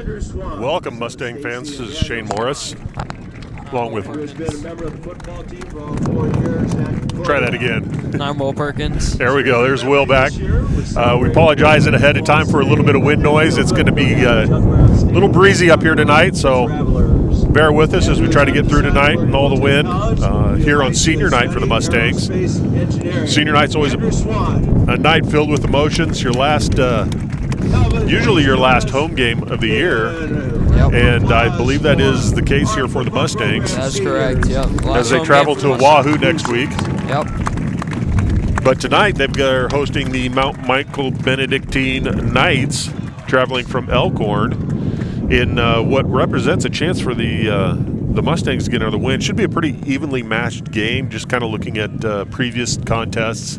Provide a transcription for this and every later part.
Welcome, Mustang fans. This is Shane Morris, along with. Try that again. I'm Will Perkins. There we go. There's Will back. We apologize ahead of time for a little bit of wind noise. It's going to be a little breezy up here tonight, so bear with us as we try to get through tonight and all the wind here on senior night for the Mustangs. Senior night's always a night filled with emotions. Usually your last home game of the year, and I believe that is the case here for the Mustangs. That's correct, yep. As they travel to Oahu next week. Yep. But tonight they're hosting the Mount Michael Benedictine Knights, traveling from Elkhorn, in what represents a chance for the Mustangs to get another win. Should be a pretty evenly matched game, just kind of looking at previous contests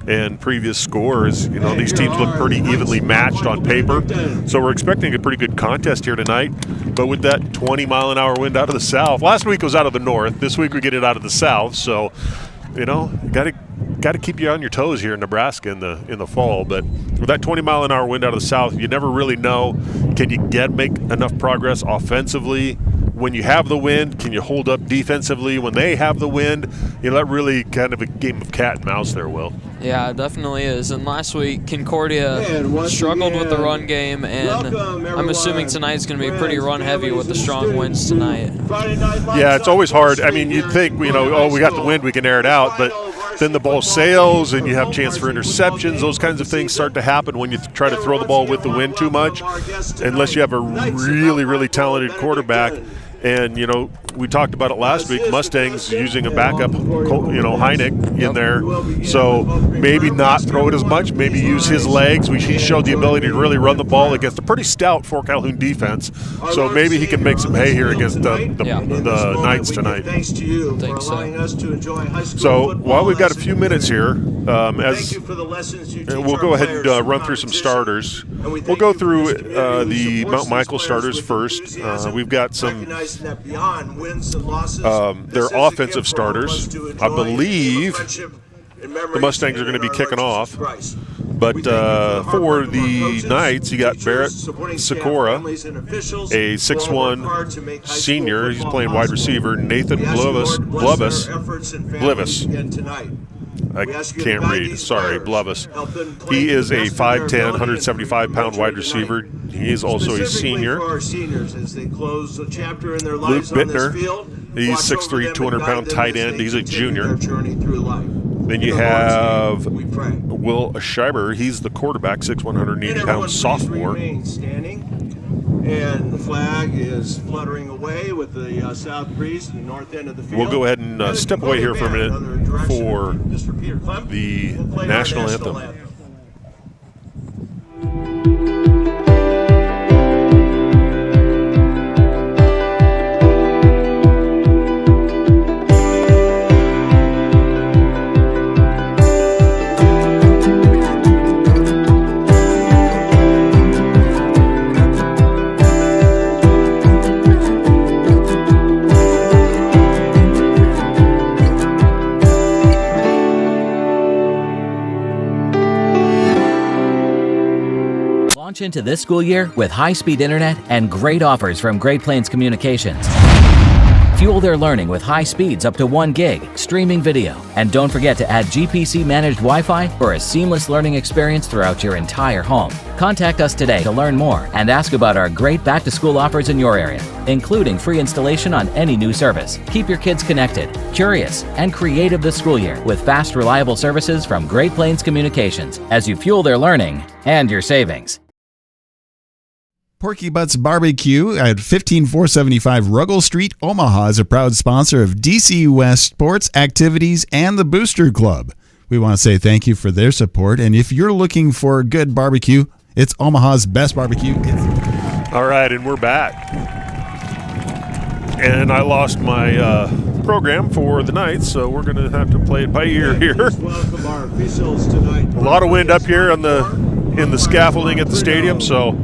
and previous scores. You know, these teams look pretty evenly matched on paper, so we're expecting a pretty good contest here tonight. But with that 20-mile-an-hour wind out of the south, last week was out of the north, this week we get it out of the south, so you know, got to keep you on your toes here in Nebraska in the fall. But with that 20-mile-an-hour wind out of the south, you never really know, can you make enough progress offensively when you have the wind? Can you hold up defensively when they have the wind? You know, that really kind of a game of cat and mouse there, Will. Yeah, it definitely is. And last week, Concordia struggled with the run game, and I'm assuming tonight's going to be pretty run-heavy with the strong winds tonight. Yeah, it's always hard. I mean, you'd think, you know, oh, we got the wind, we can air it out, but then the ball sails and you have a chance for interceptions. Those kinds of things start to happen when you try to throw the ball with the wind too much, unless you have a really, really talented quarterback. And, you know, we talked about it last week, Mustangs using a backup, you know, Heineck in there. So maybe not throw it as much, maybe use his legs. He showed the ability to really run the ball against a pretty stout Fort Calhoun defense. So maybe he can make some hay here against the Knights tonight. Think so. So while we've got a few minutes here, we'll go ahead and run through some starters. We'll go through the Mount Michael starters first. We've got some their offensive starters. I believe the Mustangs are going to be kicking off. But for the Knights, you got Barrett Sikora, a 6'1 senior. He's playing wide receiver. Nathan Blivis. I can't read. Sorry, Blivis. He is a 5'10", 175-pound wide receiver. He is also a senior. Luke Bittner, he's 6'3", 200-pound tight end. He's a junior. Then you have Will Schreiber. He's the quarterback, 6'1", 180-pound sophomore. And the flag is fluttering away with the south breeze in the north end of the field. We'll go ahead and step away here for a minute for the national anthem. Launch into this school year with high-speed internet and great offers from Great Plains Communications. Fuel their learning with high speeds up to 1 gig, streaming video, and don't forget to add GPC-managed Wi-Fi for a seamless learning experience throughout your entire home. Contact us today to learn more and ask about our great back-to-school offers in your area, including free installation on any new service. Keep your kids connected, curious, and creative this school year with fast, reliable services from Great Plains Communications as you fuel their learning and your savings. Porky Butts Barbecue at 15475 Ruggles Street, Omaha is a proud sponsor of DC West sports, activities, and the Booster Club. We want to say thank you for their support, and if you're looking for a good barbecue, it's Omaha's best barbecue. All right, and we're back. And I lost my program for the Knights, so we're going to have to play it by ear here. A lot of wind up here in the scaffolding at the stadium, so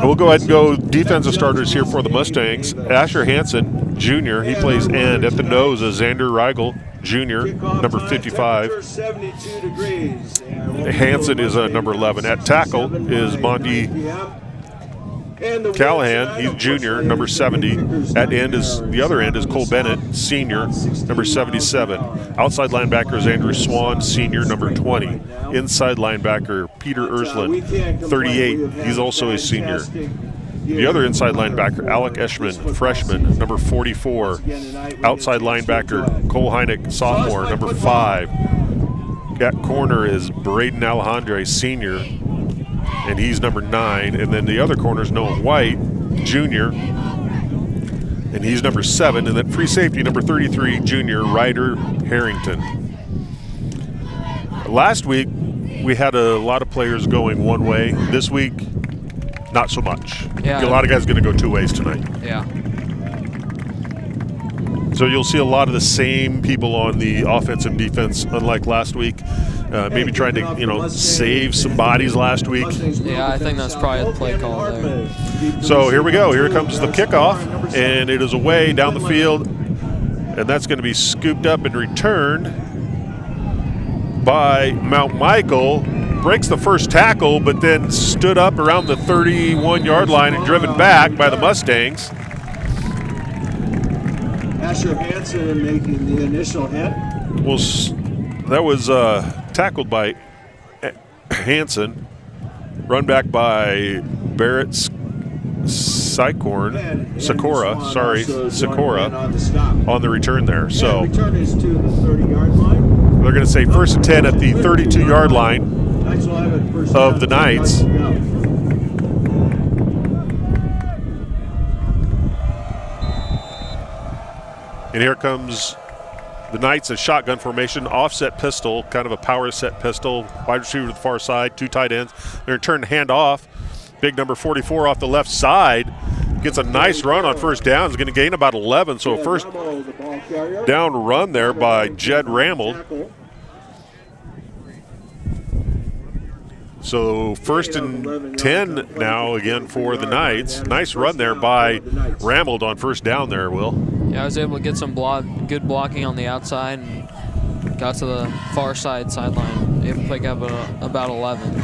we'll go ahead and go defensive starters here for the Mustangs. Asher Hansen, Jr., he plays end. At the nose is Xander Reigel, junior, number 55. 72 degrees. Hansen is number 11. At tackle is Monty Callahan. He's junior, number 70. At end is the other end is Cole Bennett, senior, number 77. Outside linebacker is Andrew Swan, senior, number 20. Inside linebacker Peter Ersland, 38. He's also a senior. The other inside linebacker, Alec Eschman, freshman, number 44. Outside linebacker, Cole Heineck, sophomore, number 5. At corner is Braden Alejandre, senior, and he's number 9. And then the other corner is Noah White, junior, and he's number 7. And then free safety, number 33, junior, Ryder Harrington. Last week, we had a lot of players going one way. This week, not so much. Yeah. A lot of guys going to go two ways tonight. Yeah. So you'll see a lot of the same people on the offense and defense, unlike last week. Maybe trying to, save some bodies last week. Yeah, I think that's probably the play call there. So here we go. Here comes the kickoff, and it is away down the field, and that's going to be scooped up and returned by Mount Michael. Breaks the first tackle, but then stood up around the 31-yard line and driven back by the Mustangs. Asher Hansen making the initial hit. Well, that was tackled by Hansen. Run back by Barrett Sikora on the return there. So return is to the 30-yard line. They're going to say 1st and 10 at the 32-yard line of the Knights. And here comes the Knights, a shotgun formation, offset pistol, kind of a power set pistol, wide receiver to the far side, 2 tight ends. They're going to turn the hand off. Big number 44 off the left side. Gets a nice run on first down. Is going to gain about 11. So a first down run there by Jed Rameld. So 1st and 10 now again for the Knights. Nice run there by Rameld on first down there, Will. Yeah, I was able to get some good blocking on the outside and got to the far sideline. Able to pick up about 11.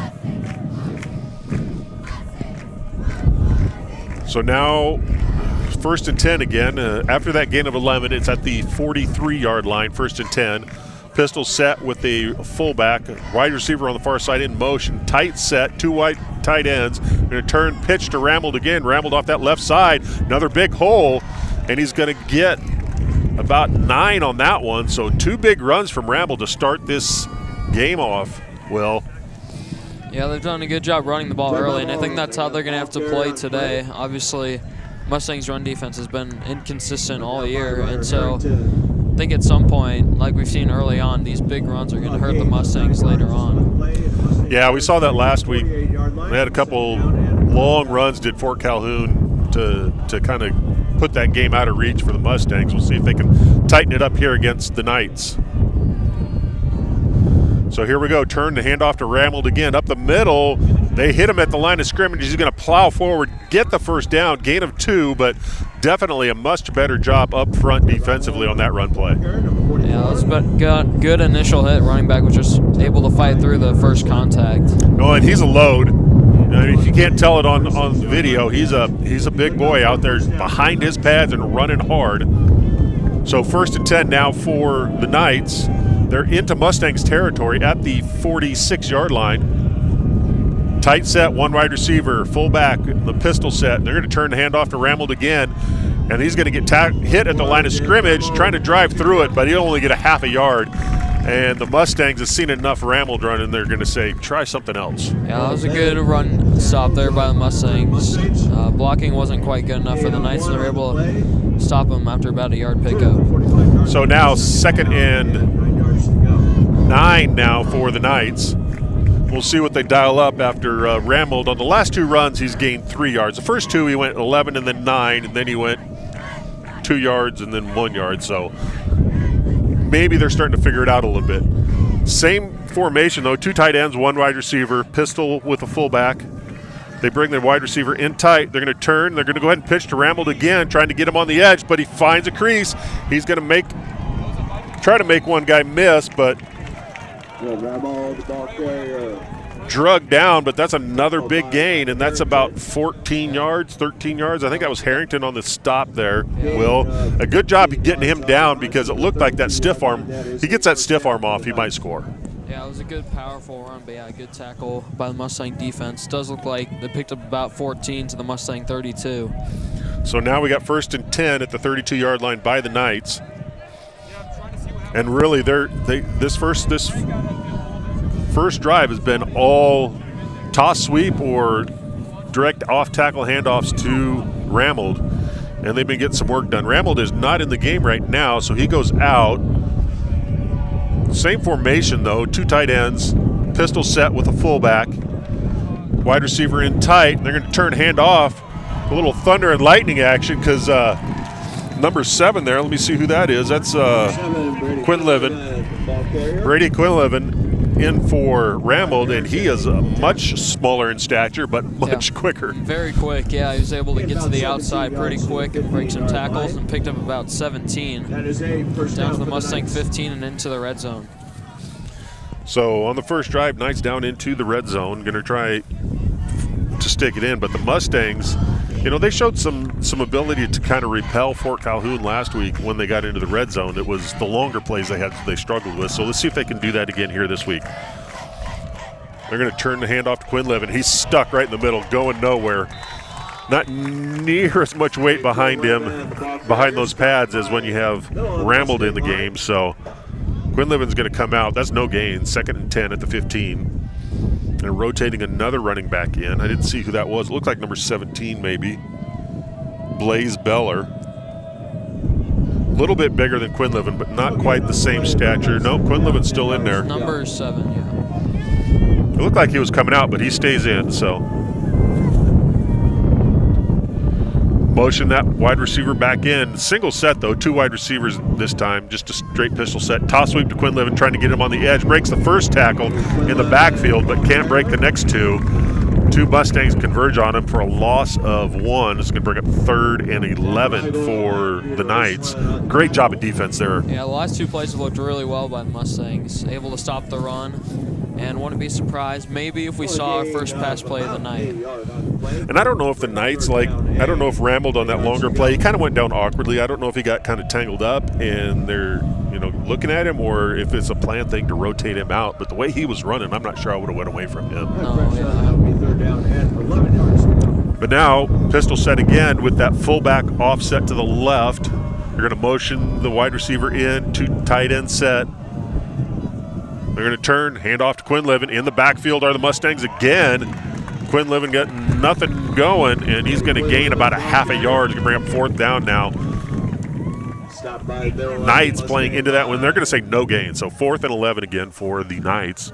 So now 1st and 10 again. After that gain of 11, it's at the 43-yard line, 1st and 10. Pistol set with the fullback, wide receiver on the far side in motion, tight set, 2 wide tight ends. Going to turn, pitch to Rameld again. Rameld off that left side, another big hole, and he's going to get about 9 on that one. So 2 big runs from Rameld to start this game off, Will. Yeah, they've done a good job running the ball early, and I think that's how they're going to have to play today. Obviously, Mustangs' run defense has been inconsistent all year, and so I think at some point, like we've seen early on, these big runs are going to hurt the Mustangs later on. Yeah, we saw that last week. They had a couple long runs, did Fort Calhoun, to kind of put that game out of reach for the Mustangs. We'll see if they can tighten it up here against the Knights. So here we go. Turn the handoff to Rameld again. Up the middle. They hit him at the line of scrimmage. He's going to plow forward, get the first down, gain of 2, but definitely a much better job up front defensively on that run play. Yeah, that's got good initial hit. Running back was just able to fight through the first contact. Oh, and he's a load. I mean, if you can't tell it on the video, he's a big boy out there behind his pads and running hard. So 1st and 10 now for the Knights. They're into Mustangs territory at the 46-yard line. Tight set, 1 wide receiver, fullback, the pistol set. They're going to turn the handoff to Rameld again, and he's going to get hit at the line of scrimmage, trying to drive through it, but he'll only get a half a yard. And the Mustangs have seen enough Rameld run, and they're going to say, try something else. Yeah, that was a good run stop there by the Mustangs. Blocking wasn't quite good enough for the Knights, and they were able to stop them after about a yard pickup. So now 2nd and 9 now for the Knights. We'll see what they dial up after Rameld. On the last 2 runs, he's gained 3 yards. The first 2, he went 11 and then 9, and then he went 2 yards and then 1 yard. So maybe they're starting to figure it out a little bit. Same formation, though. 2 tight ends, 1 wide receiver, pistol with a fullback. They bring their wide receiver in tight. They're going to turn. They're going to go ahead and pitch to Rameld again, trying to get him on the edge, but he finds a crease. He's going to make try to make one guy miss, but drug down, but that's another big gain, and that's about 14 yards, 13 yards. I think that was Harrington on the stop there, Will. A good job getting him down because it looked like that stiff arm. He gets that stiff arm off, he might score. Yeah, it was a good, powerful run, but yeah, a good tackle by the Mustang defense. Does look like they picked up about 14 to the Mustang 32. So now we got 1st and 10 at the 32-yard line by the Knights. And really, this first drive has been all toss sweep or direct off-tackle handoffs to Ramold, and they've been getting some work done. Ramold is not in the game right now, so he goes out. Same formation, though, 2 tight ends, pistol set with a fullback, wide receiver in tight, and they're going to turn handoff. A little thunder and lightning action because number 7 there, let me see who that is. That's Quinlivan. Brady Quinlivan in for Ramold, and he is much smaller in stature but much quicker. Very quick, yeah. He was able to get to the outside pretty quick and break some tackles and picked up about 17. Down to the Mustang 15 and into the red zone. So on the first drive, Knights down into the red zone. Going to try to stick it in, but the Mustangs, you know, they showed some ability to kind of repel Fort Calhoun last week when they got into the red zone. It was the longer plays they struggled with. So let's see if they can do that again here this week. They're going to turn the handoff to Quinlivan. He's stuck right in the middle, going nowhere. Not near as much weight behind him, behind those pads, as when you have Ramold in the game. So Quinlivan's going to come out. That's no gain. 2nd and 10 at the 15. And rotating another running back in. I didn't see who that was. It looked like number 17 maybe. Blaze Beller. A little bit bigger than Quinlivan, but not quite the same stature. No, Quinlivan's still in there. Number 7, yeah. It looked like he was coming out, but he stays in, so. Motion that wide receiver back in. Single set, though. 2 wide receivers this time. Just a straight pistol set. Toss sweep to Quinlivan, trying to get him on the edge. Breaks the first tackle in the backfield, but can't break the next 2. 2 Mustangs converge on him for a loss of 1. It's going to bring up 3rd and 11 for the Knights. Great job of defense there. Yeah, the last 2 plays have looked really well by the Mustangs. Able to stop the run. And wouldn't be surprised maybe if we saw our first pass play of the night. And I don't know if the Knights, I don't know if Ramold on that longer play, he kind of went down awkwardly. I don't know if he got kind of tangled up and they're, looking at him, or if it's a planned thing to rotate him out. But the way he was running, I'm not sure I would have went away from him. But now, pistol set again with that fullback offset to the left. They're going to motion the wide receiver in, 2 tight end set. They're going to turn, hand off to Quinlivan. In the backfield are the Mustangs again. Quinlivan got nothing going, and he's going to gain about a half a yard. He's going to bring up 4th down now. Knights playing into that one. They're going to say no gain. So 4th and 11 again for the Knights.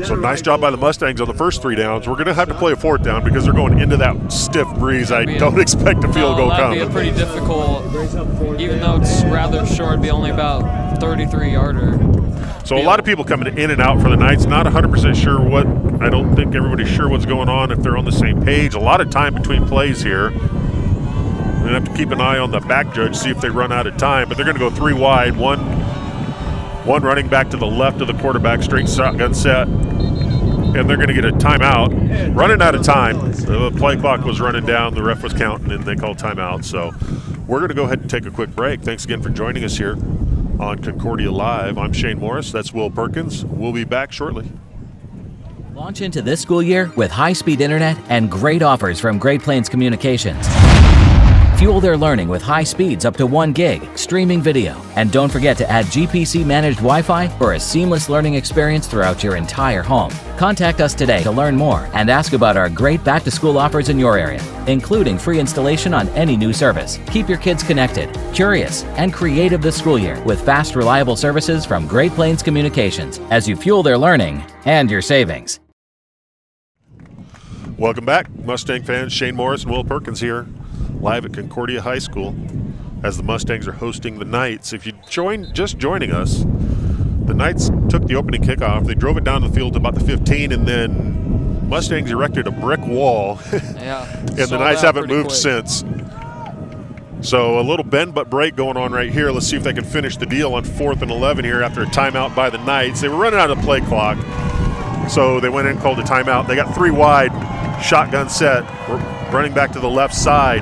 So nice job by the Mustangs on the first 3 downs. We're going to have to play a 4th down because they're going into that stiff breeze. I don't expect a field goal coming. That'd be a pretty difficult, even though it's rather short, it'd be only about 33-yarder. So a lot of people coming in and out for the Knights. Not 100% sure what. I don't think everybody's sure what's going on, if they're on the same page. A lot of time between plays here. We're going to have to keep an eye on the back judge, see if they run out of time. But they're going to go 3 wide. One running back to the left of the quarterback, straight shotgun set. And they're going to get a timeout. Running out of time. The play clock was running down. The ref was counting, and they called timeout. So we're going to go ahead and take a quick break. Thanks again for joining us here on Concordia Live. I'm Shane Morris. That's Will Perkins. We'll be back shortly. Launch into this school year with high-speed internet and great offers from Great Plains Communications. Fuel their learning with high speeds up to 1 gig, streaming video, and don't forget to add GPC-managed Wi-Fi for a seamless learning experience throughout your entire home. Contact us today to learn more and ask about our great back-to-school offers in your area, including free installation on any new service. Keep your kids connected, curious, and creative this school year with fast, reliable services from Great Plains Communications as you fuel their learning and your savings. Welcome back, Mustang fans. Shane Morris and Will Perkins here, live at Concordia High School as the Mustangs are hosting the Knights. If you just joining us, the Knights took the opening kickoff. They drove it down the field to about the 15, and then Mustangs erected a brick wall. Yeah, and the Knights haven't moved since. So a little bend but break going on right here. Let's see if they can finish the deal on 4th and 11 here after a timeout by the Knights. They were running out of the play clock, so they went in and called a timeout. They got 3 wide, shotgun set, running back to the left side.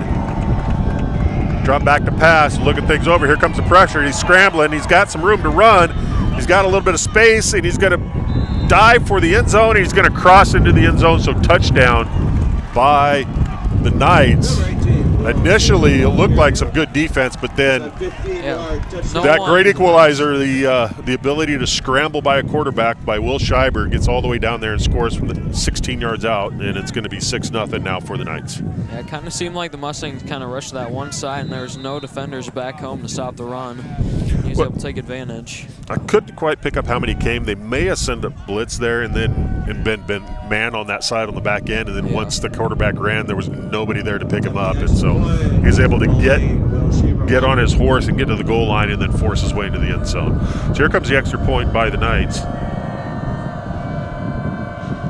Drop back to pass, looking things over. Here comes the pressure. He's scrambling. He's got some room to run. He's got a little bit of space, and he's going to dive for the end zone. He's going to cross into the end zone, so touchdown by the Knights. Initially, it looked like some good defense, but then that great equalizer, the ability to scramble by a quarterback by Will Schreiber, gets all the way down there and scores from the 16 yards out, and it's going to be 6-0 now for the Knights. Yeah, it kind of seemed like the Mustangs kind of rushed that one side, and there's no defenders back home to stop the run. He was able to take advantage. I couldn't quite pick up how many came. They may have sent a blitz there and been man on that side on the back end, and then once the quarterback ran, there was nobody there to pick him up, and so he was able to get on his horse and get to the goal line and then force his way into the end zone. So here comes the extra point by the Knights.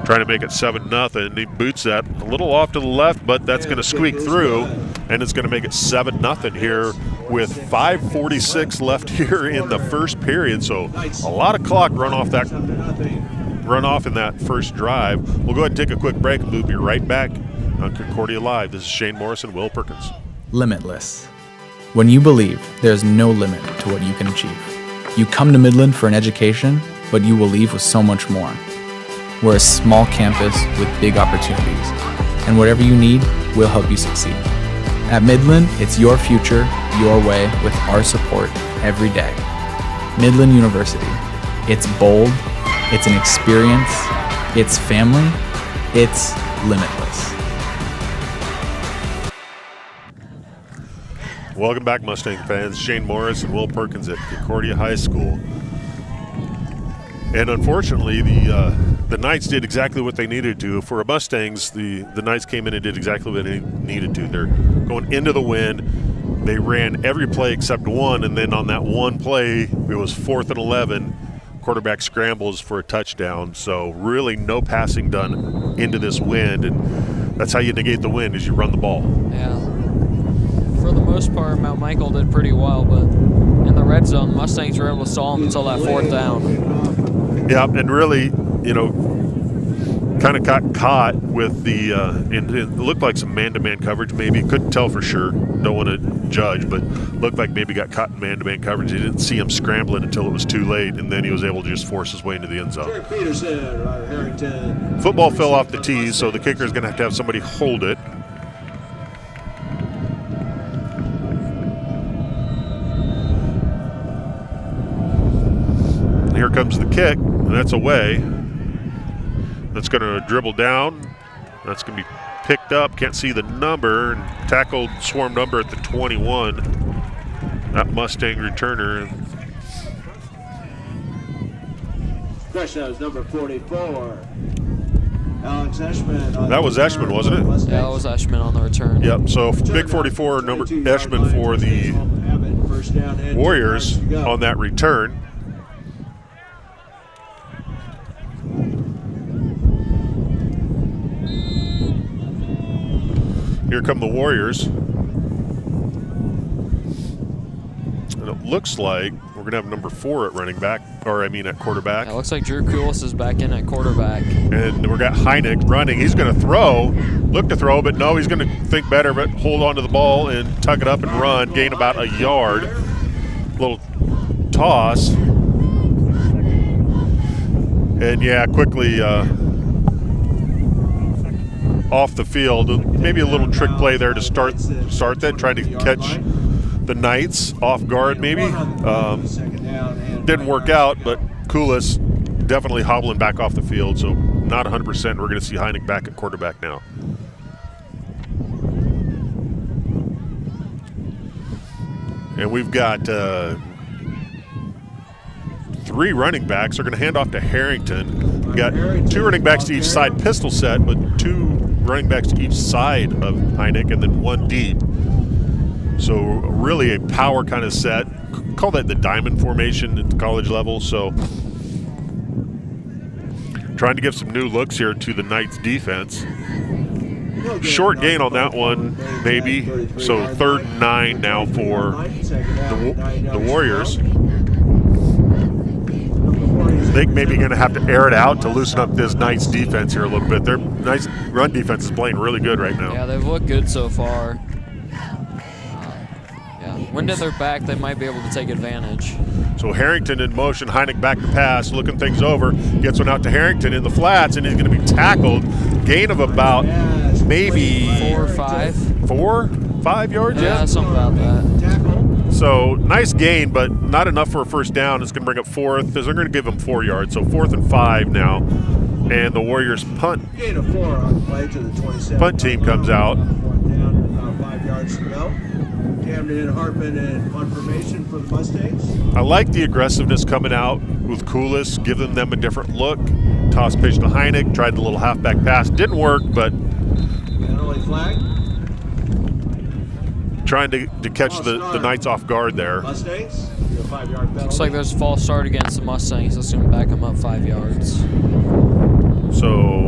Trying to make it 7-0. He boots that a little off to the left, but that's going to squeak through, and it's going to make it 7-0 here with 5:46 left here in the first period. So a lot of clock run off in that first drive. We'll go ahead and take a quick break, and we'll be right back on Concordia Live. This is Shane Morris and Will Perkins. Limitless. When you believe, there's no limit to what you can achieve. You come to Midland for an education, but you will leave with so much more. We're a small campus with big opportunities, and whatever you need, we'll help you succeed. At Midland, it's your future, your way, with our support every day. Midland University. It's bold, it's an experience, it's family, it's limitless. Welcome back, Mustang fans. Shane Morris and Will Perkins at Concordia High School. And unfortunately, the Knights did exactly what they needed to. For Mustangs, the Knights came in and did exactly what they needed to. They're going into the wind. They ran every play except one, and then on that one play, it was 4th and 11. Quarterback scrambles for a touchdown. So really no passing done into this wind, and that's how you negate the wind, is you run the ball. Yeah. For the most part, Mount Michael did pretty well, but in the red zone, Mustangs were able to stall them until that 4th down. Yeah, and really, kind of got caught with the, it looked like some man-to-man coverage maybe. Couldn't tell for sure. Don't want to judge, but looked like maybe got caught in man-to-man coverage. He didn't see him scrambling until it was too late, and then he was able to just force his way into the end zone. Football fell off the tee, so the kicker is going to have somebody hold it. Here comes the kick, and that's away. That's going to dribble down. That's going to be picked up. Can't see the number. And tackled, swarm number at the 21. That Mustang returner. That was number 44. Alex Eschman. That was Eschman, wasn't it? Yeah, that was Eschman on the return. Yep, so big 44, number Eschman for the Warriors on that return. Here come the Warriors. And it looks like we're going to have number 4 at running back, at quarterback. Yeah, it looks like Drew Kulis is back in at quarterback. And we've got Heineck running. He's going to look to throw, but no, he's going to think better of it, hold on to the ball and tuck it up and run, gain about a yard. Little toss. And yeah, quickly off the field. Maybe a little trick play there to start that, trying to catch the Knights off guard maybe. Didn't work out, but Kulis definitely hobbling back off the field, so not 100%. We're going to see Heineck back at quarterback now. And we've got 3 running backs. They're going to hand off to Harrington. We've got 2 running backs to each side, pistol set, but 2 running backs to each side of Heineck, and then 1 deep. So really a power kind of set. Call that the diamond formation at the college level. So trying to give some new looks here to the Knights defense. Short gain on that one, maybe. So 3rd and 9 now for the Warriors. I think maybe going to have to air it out to loosen up this Knights defense here a little bit. Their Knights run defense is playing really good right now. Yeah, they've looked good so far. Wind at their back, they might be able to take advantage. So Harrington in motion, Heineck back to pass, looking things over, gets one out to Harrington in the flats, and he's going to be tackled. Gain of about maybe 4 or 5. 4, 5 yards? Yeah, something about that. So nice gain, but not enough for a first down. It's going to bring up 4th. They're going to give him 4 yards, so 4th and 5 now. And the Warriors punt. Gain of 4 on the play to the 27. Punt team comes out. 4th down, 5 yards to go. Camden and Hartman in punt formation for the Mustangs. I like the aggressiveness coming out with Koulis, giving them a different look. Toss pitch to Heineck, tried the little halfback pass. Didn't work, but Penalty flag. trying to catch the Knights off guard there. Mustangs, a 5-yard penalty. Looks like there's a false start against the Mustangs. That's going to back them up 5 yards. So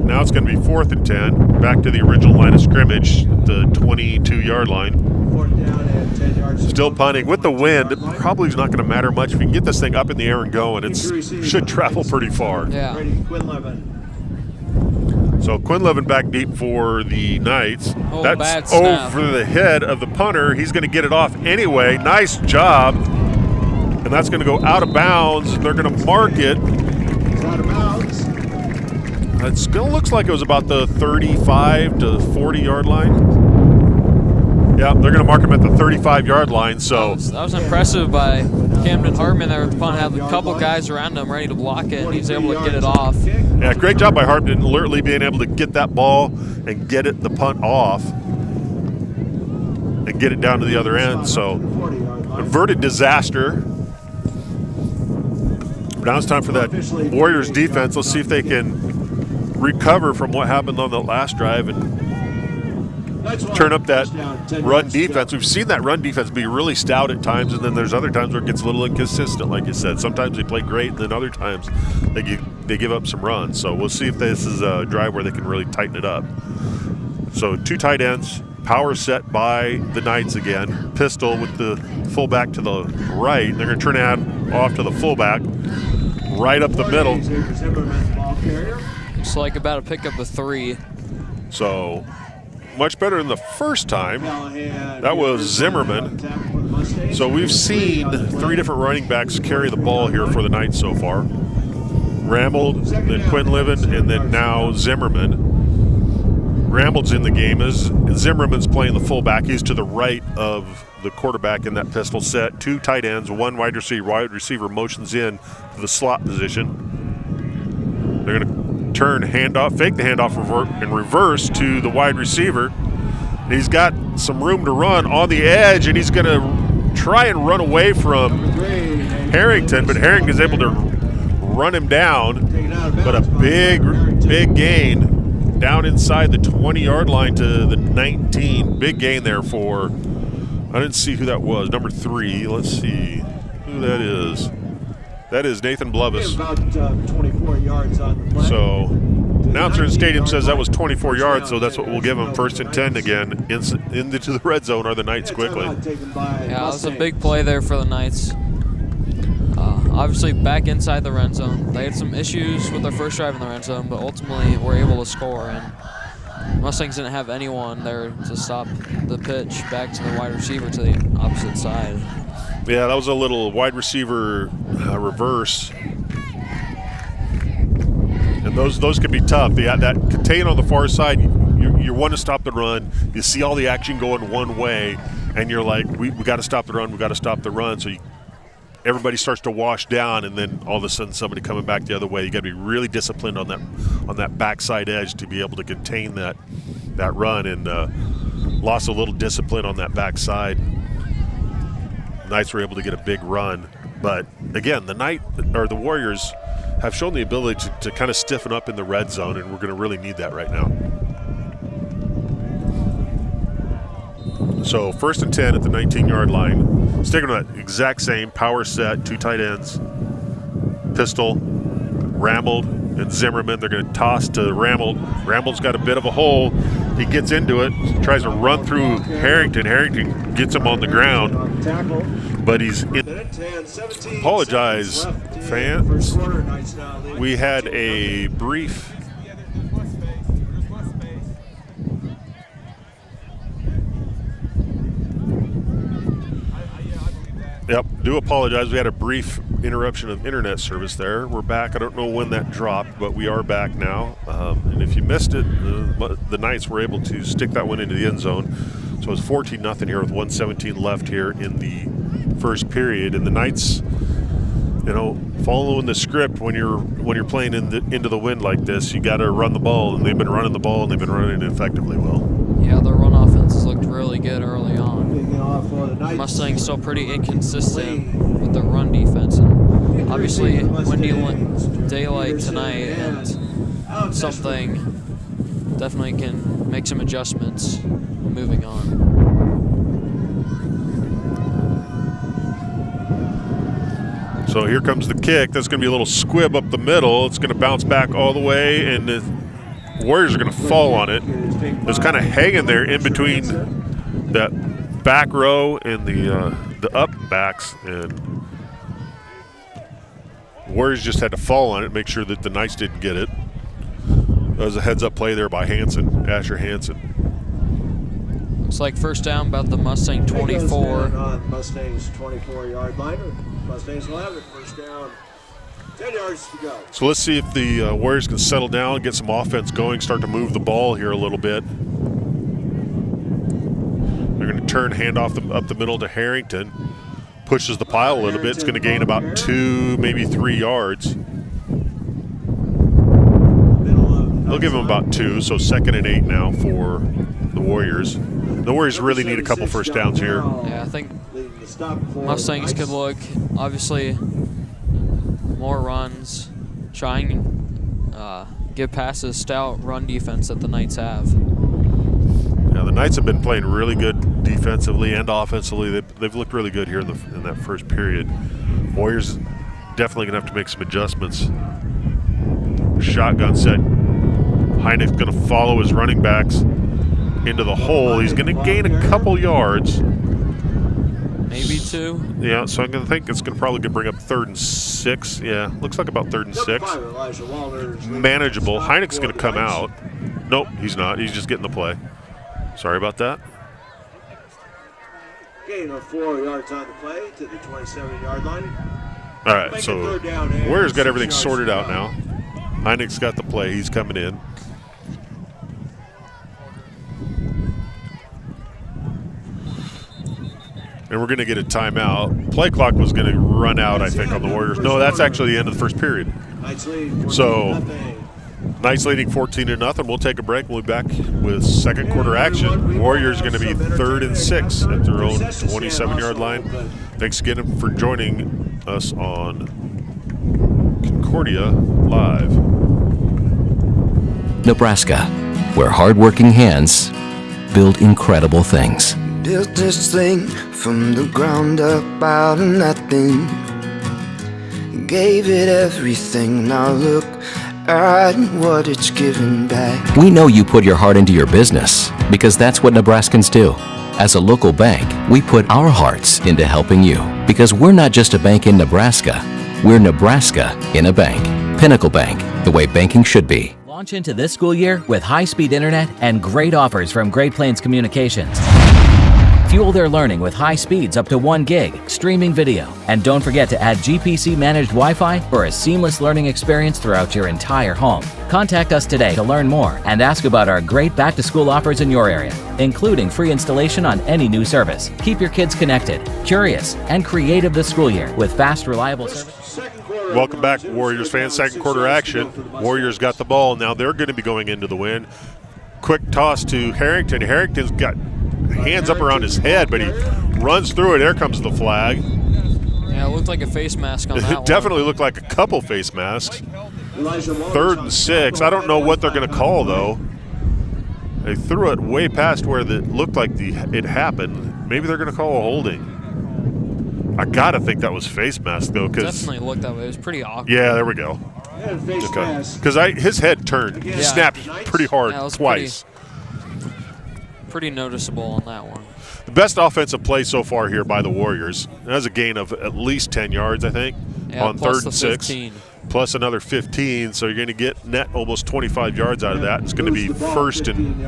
now it's going to be 4th and 10. Back to the original line of scrimmage, the 22-yard line. 4th down and 10 yards. Still punting. With the wind, it probably is not going to matter much. If you can get this thing up in the air and going, it should travel pretty far. Yeah. So Quinlivan back deep for the Knights. Oh, bad That's snap. over the head of the punter. He's going to get it off anyway. Nice job. And that's going to go out of bounds. They're going to mark it. It's out of bounds. It still looks like it was about the 35 to 40-yard line. Yeah, they're going to mark him at the 35-yard line. So That was impressive by Camden Hartman there with the punt. Had a couple guys around him ready to block it, and he was able to get it off. yeah, great job by Hartman, alertly being able to get that ball and get the punt off and get it down to the other end. So averted disaster. Now it's time for that Warriors defense. Let's see if they can recover from what happened on the last drive and turn up that run defense. We've seen that run defense be really stout at times, and then there's other times where it gets a little inconsistent, like you said. Sometimes they play great, and then other times they give up some runs. So we'll see if this is a drive where they can really tighten it up. So 2 tight ends, power set by the Knights again. Pistol with the fullback to the right. They're going to turn it off to the fullback, right up the middle. Looks like about to pick up a 3. So much better than the first time. That was Zimmerman. So we've seen 3 different running backs carry the ball here for the Knights so far. Rambold, then Quinlivan, and then now Zimmerman. Rambold's in the game as Zimmerman's playing the fullback. He's to the right of the quarterback in that pistol set. 2 tight ends, 1 wide receiver. Wide receiver motions in to the slot position. They're going to turn handoff, fake the handoff, and reverse to the wide receiver. And he's got some room to run on the edge, and he's going to try and run away from Harrington, but Harrington is able to run him down. But a big gain down inside the 20-yard line to the 19. Big gain there for, I didn't see who that was, number 3. Let's see who that is. That is Nathan Blovis. About 24 yards on the play. So, announcer in the stadium says that was 24 yards, so that's what we'll give them. 1st and 10 again. Into the red zone are the Knights quickly. Yeah, that was a big play there for the Knights. Obviously, back inside the red zone. They had some issues with their first drive in the red zone, but ultimately were able to score. And Mustangs didn't have anyone there to stop the pitch back to the wide receiver to the opposite side. Yeah, that was a little wide receiver reverse. And those can be tough. That contain on the far side, you want to stop the run. You see all the action going one way, and you're like, we got to stop the run, we got to stop the run. So everybody starts to wash down, and then all of a sudden somebody coming back the other way. You got to be really disciplined on that backside edge to be able to contain that run, and lost a little discipline on that backside. Knights were able to get a big run, but again, the Warriors have shown the ability to kind of stiffen up in the red zone, and we're going to really need that right now. So 1st and 10 at the 19-yard line. Sticking with that exact same power set, 2 tight ends, Pistol, Rambold, and Zimmerman. They're going to toss to Rambold. Rambold's got a bit of a hole. He gets into it, tries to run through Harrington. Harrington gets him on the ground, but he's apologize, fans. We had a brief do apologize. We had a brief interruption of internet service there. We're back. I don't know when that dropped, but we are back now. And if you missed it, the Knights were able to stick that one into the end zone. So it's 14-0 here with 1:17 left here in the first period. And the Knights, following the script when you're playing into the wind like this, you got to run the ball. And they've been running the ball, and they've been running it effectively well. Yeah, their run offenses looked really good early on. Mustangs still pretty inconsistent with their run defense. And obviously, windy daylight tonight, and something definitely can make some adjustments moving on. So here comes the kick. That's going to be a little squib up the middle. It's going to bounce back all the way, and the Warriors are going to fall on it. It's kind of hanging there in between that back row and the up backs, and Warriors just had to fall on it, make sure that the Knights didn't get it. That was a heads-up play there by Asher Hansen. Looks like first down about the Mustang 24. On Mustang's 24-yard line. Mustangs will have it. First down, 10 yards to go. So let's see if the Warriors can settle down, get some offense going, start to move the ball here a little bit. They're going to turn, hand off up the middle to Harrington. Pushes the pile a little bit. It's going to gain about 2, maybe 3 yards. They'll give him about 2, so 2nd and 8 now for the Warriors. The Warriors really need a couple first downs here. Yeah, I think Mustangs could look, obviously, more runs, trying and get past the stout run defense that the Knights have. Yeah, the Knights have been playing really good defensively and offensively. They've looked really good here in that first period. Warriors definitely going to have to make some adjustments. Shotgun set. Heineck's going to follow his running backs into the hole. He's going to gain a couple yards. Maybe 2. Yeah, so I'm going to think it's going to probably bring up 3rd and 6. Yeah, looks like about 3rd and 6. Manageable. Heineck's going to come out. Nope, he's not. He's just getting the play. Sorry about that. Gain of 4 yards on the play to the 27-yard line. All right, so Warriors got everything sorted out now. Heineck's got the play. He's coming in. And we're going to get a timeout. Play clock was going to run out, I think, on the Warriors. No, that's actually the end of the first period. So Knights leading 14-0. We'll take a break. We'll be back with second quarter action. Warriors going to be 3rd and 6 at their own 27-yard line. Thanks again for joining us on Concordia Live. Nebraska, where hardworking hands build incredible things. Built this thing from the ground up out of nothing. Gave it everything. Now look at what it's given back. We know you put your heart into your business because that's what Nebraskans do. As a local bank, we put our hearts into helping you because we're not just a bank in Nebraska. We're Nebraska in a bank. Pinnacle Bank, the way banking should be. Launch into this school year with high-speed internet and great offers from Great Plains Communications. Fuel their learning with high speeds up to 1 gig, streaming video, and don't forget to add GPC-managed Wi-Fi for a seamless learning experience throughout your entire home. Contact us today to learn more and ask about our great back-to-school offers in your area, including free installation on any new service. Keep your kids connected, curious, and creative this school year with fast, reliable service. Welcome back, Warriors fans. Second quarter action. Warriors got the ball. Now they're going to be going into the wind. Quick toss to Harrington. Harrington's got hands up around his head, but he runs through it. There comes the flag. Yeah, it looked like a face mask on that one. It definitely looked like a couple face masks. 3rd and 6. I don't know what they're going to call, though. They threw it way past where it looked like it happened. Maybe they're going to call a holding. I got to think that was face mask, though. Definitely looked that way. It was pretty awkward. Yeah, there we go. Because his head turned. He snapped pretty hard twice. pretty noticeable on that one. The best offensive play so far here by the Warriors. It has a gain of at least 10 yards, I think, on plus 3rd and the 6. 15. Plus another 15, so you're going to get net almost 25 yards out of that. It's going to be first and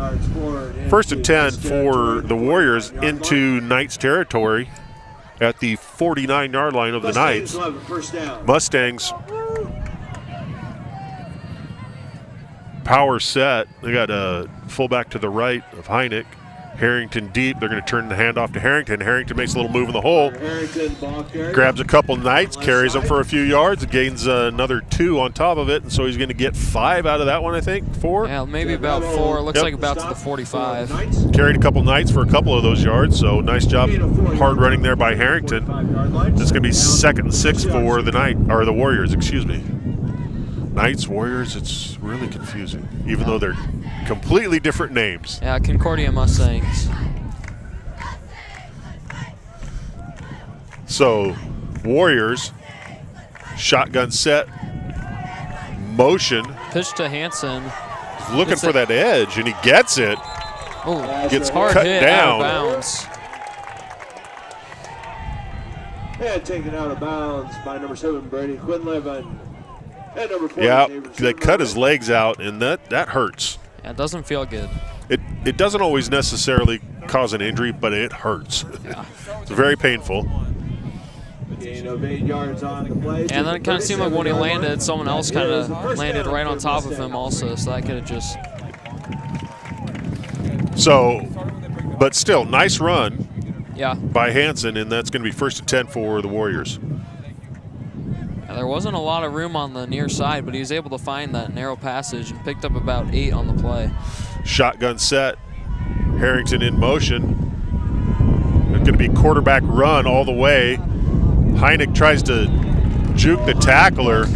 10 for the Warriors into Knights territory at the 49-yard line of the Knights. Mustangs power set. They got a fullback to the right of Heineck. Harrington deep. They're going to turn the handoff to Harrington. Harrington makes a little move in the hole. Grabs a couple Knights, carries them for a few yards, gains another 2 on top of it, and so he's going to get 5 out of that one, I think. 4? Yeah, maybe about 4. Looks like about to the 45. Carried a couple Knights for a couple of those yards, so nice job, hard running there by Harrington. It's going to be 2nd and 6 for the Warriors, excuse me. Knights, Warriors, it's really confusing, even though they're completely different names. Yeah, Concordia Mustangs. So, Warriors, shotgun set, motion. Pitch to Hansen. He's looking for that edge, and he gets it. Oh, Gets hard cut hit down. out of bounds. And taken out of bounds by number 7, Brady Quinlivan. And number 4, Yeah, they cut his legs out, and that hurts. Yeah, it doesn't feel good. It doesn't always necessarily cause an injury, but it hurts. Yeah. It's very painful. Gain of 8 yards on the play. And then it kind of seemed like when he landed, someone else kind of landed right on top of him also, so that could have just... So, but still, nice run Yeah. by Hansen, and that's going to be 1st and 10 for the Warriors. Yeah, there wasn't a lot of room on the near side, but he was able to find that narrow passage and picked up about 8 on the play. Shotgun set, Harrington in motion. It's going to be quarterback run all the way. Heineck tries to juke the tackler.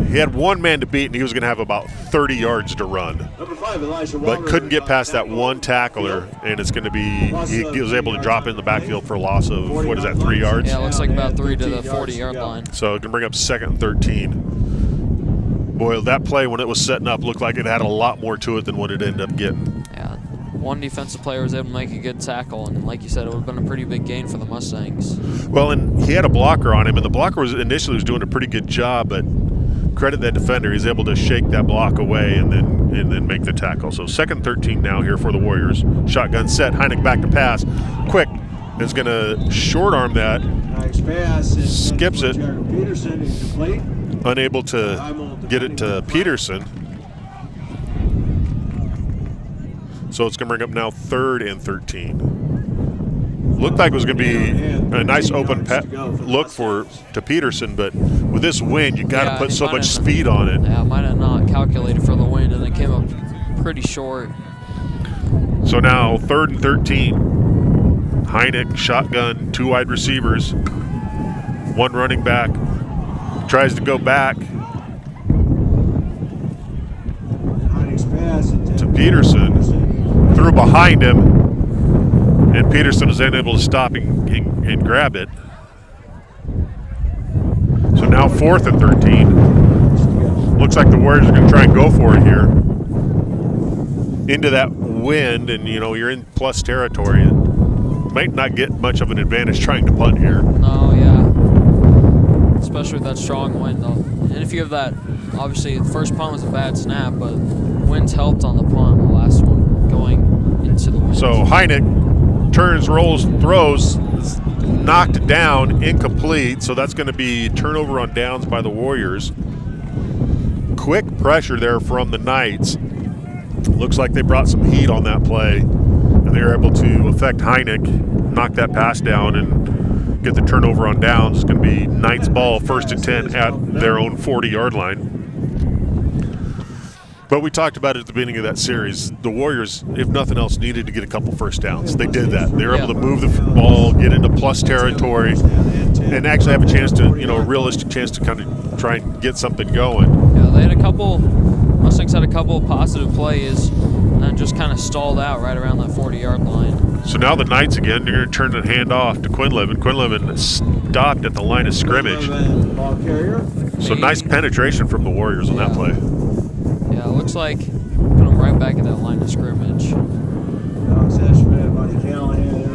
He had one man to beat, and he was going to have about 30 yards to run. Number 5, Elijah But Robert, couldn't get past that one tackler, and it's going to be, he was able to drop in the backfield for a loss of, what is that, 3 yards? Yeah, it looks like about 3 to the 40-yard line. So it can bring up 2nd and 13. Boy, that play when it was setting up looked like it had a lot more to it than what it ended up getting. Yeah, one defensive player was able to make a good tackle, and like you said, it would have been a pretty big gain for the Mustangs. Well, and he had a blocker on him, and the blocker was initially doing a pretty good job, but credit that defender. He's able to shake that block away and then make the tackle. So 2nd and 13 now here for the Warriors. Shotgun set. Heineck back to pass. Quick is going to short arm that. Nice pass. Skips it. Peterson is complete. Unable to get it to Peterson. So it's going to bring up now 3rd and 13. Looked like it was going to be a nice open look to Peterson, but with this wind, you got to put so much speed on it. Yeah, might have not calculated for the wind, and it came up pretty short. So now 3rd and 13. Heineck, shotgun, 2 wide receivers, 1 running back. Tries to go back to Peterson. Threw behind him, and Peterson was unable to stop and grab it. So now 4th and 13. Looks like the Warriors are going to try and go for it here. Into that wind, and you're in plus territory. It might not get much of an advantage trying to punt here. No, yeah. Especially with that strong wind, though. And if you have that, obviously the first punt was a bad snap, but winds helped on the punt, the last one, going into the wind. So Heineck turns, rolls, throws, knocked down, incomplete. So that's going to be turnover on downs by the Warriors. Quick pressure there from the Knights. Looks like they brought some heat on that play, and they were able to affect Heineck, knock that pass down, and get the turnover on downs. It's going to be Knights ball, 1st and 10 at their own 40-yard line. But we talked about it at the beginning of that series. The Warriors, if nothing else, needed to get a couple first downs. They did that. They were able to move the ball, get into plus territory, and actually have a chance to, a realistic chance to kind of try and get something going. Yeah, they had Mustangs had a couple of positive plays and then just kind of stalled out right around that 40-yard line. So now the Knights again, they're going to turn the hand off to Quinlivan. Quinlivan stopped at the line of scrimmage. So nice penetration from the Warriors on that play. Yeah, it looks like put them right back at that line of scrimmage.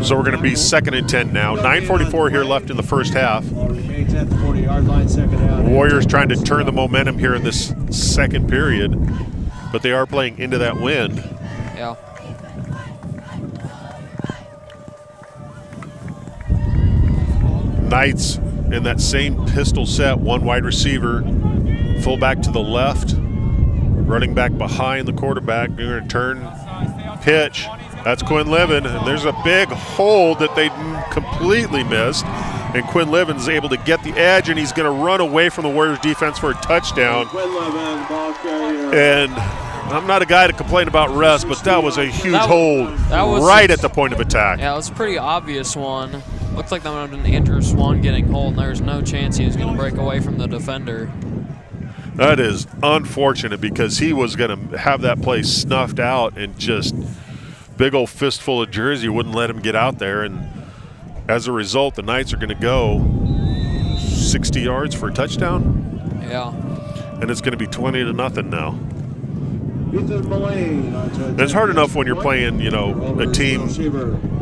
So we're going to be 2nd and 10 now. 9:44 here left in the first half. Remains at the 40-yard line, second down. Warriors trying to turn the momentum here in this second period, but they are playing into that wind. Yeah. Knights in that same pistol set, one wide receiver, fullback to the left, running back behind the quarterback. They're going to turn, pitch. That's Quinn Livin, and there's a big hold that they completely missed. And Quinn Livin's able to get the edge, and he's going to run away from the Warriors defense for a touchdown. Quinn Livin, ball carrier. And I'm not a guy to complain about rest, but that was a huge hold right at the point of attack. Yeah, it was a pretty obvious one. Looked like that would have been Andrew Swan getting hold, and there's no chance he was going to break away from the defender. That is unfortunate because he was going to have that play snuffed out, and just big old fistful of jersey wouldn't let him get out there. And as a result, the Knights are going to go 60 yards for a touchdown. Yeah. And it's going to be 20-0 now. Ethan Mullane. And it's hard enough when you're playing, you know, a team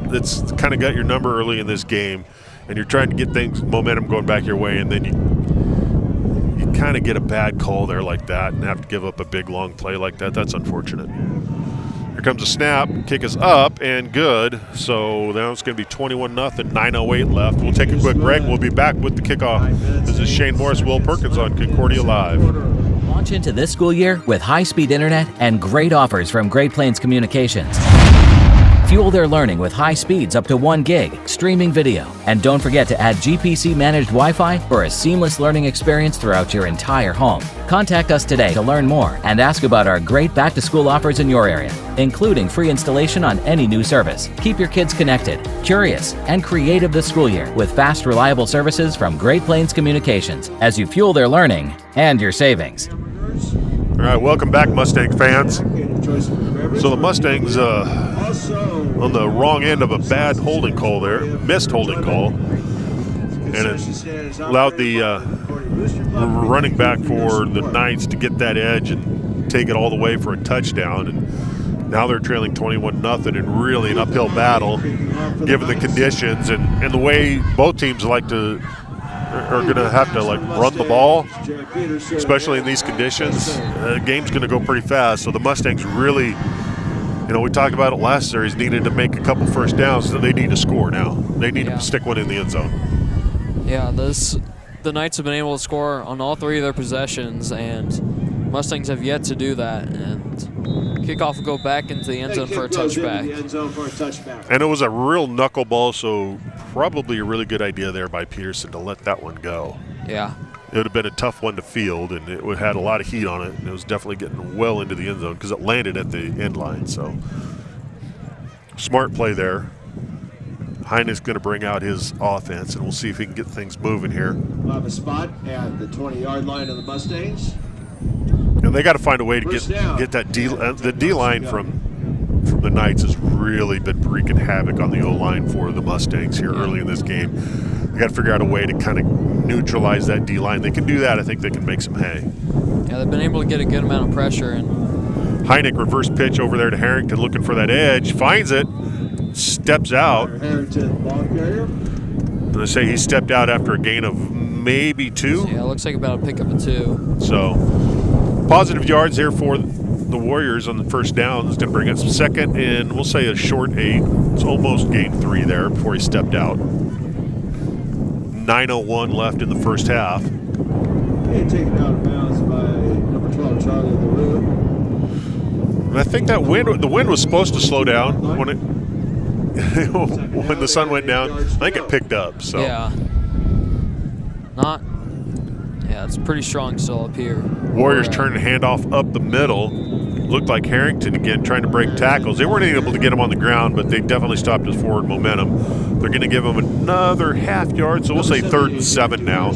that's kind of got your number early in this game, and you're trying to get things, momentum going back your way, and then you kind of get a bad call there like that and have to give up a big, long play like that. That's unfortunate. Here comes a snap. Kick is up and good. So now it's going to be 21-0, 9:08 left. We'll take a quick break. We'll be back with the kickoff. This is Shane Morris, Will Perkins on Concordia Live. Launch into this school year with high-speed internet and great offers from Great Plains Communications. Fuel their learning with high speeds up to 1 gig, streaming video, and don't forget to add GPC-managed Wi-Fi for a seamless learning experience throughout your entire home. Contact us today to learn more and ask about our great back-to-school offers in your area, including free installation on any new service. Keep your kids connected, curious, and creative this school year with fast, reliable services from Great Plains Communications as you fuel their learning and your savings. All right, welcome back, Mustang fans. So the Mustangs on the wrong end of a bad holding call there, missed holding call, and it allowed the running back for the Knights to get that edge and take it all the way for a touchdown. And now they're trailing 21-0 and really an uphill battle given the conditions and the way both teams are going to have to run the ball, especially in these conditions. The game's going to go pretty fast, so the Mustangs really, we talked about it last series, needed to make a couple first downs, so they need to score now. They need to stick one in the end zone. Yeah, the Knights have been able to score on all 3 of their possessions, and Mustangs have yet to do that. And kickoff will go back into the end zone for a touchback. And it was a real knuckleball, so probably a really good idea there by Peterson to let that one go. Yeah. It would have been a tough one to field, and it would have had a lot of heat on it, and it was definitely getting well into the end zone because it landed at the end line. So smart play there. Heine's going to bring out his offense, and we'll see if he can get things moving here. We'll have a spot at the 20-yard line of the Mustangs. And they got to find a way to get that the D line from the Knights has really been wreaking havoc on the O line for the Mustangs here early in this game. They got to figure out a way to kind of neutralize that D line. They can do that. I think they can make some hay. Yeah, they've been able to get a good amount of pressure. And Heineck reverse pitch over there to Harrington, looking for that edge, finds it, steps out. Harrington, ball carrier. They say he stepped out after a gain of maybe 2. Yeah, it looks like about a pickup of 2. So positive yards here for the Warriors on the first down. Is going to bring us second, and we'll say a short 8. It's almost gain 3 there before he stepped out. 9:01 left in the first half. And taken out of bounds by number 12, Charlie LaRue. And I think that the wind was supposed to slow down when it when the sun went down. I think it picked up. So yeah, it's pretty strong still up here. Warriors turning handoff up the middle. Looked like Harrington again trying to break tackles. They weren't able to get him on the ground, but they definitely stopped his forward momentum. They're going to give him another half yard, so we'll say 3rd and 7 now.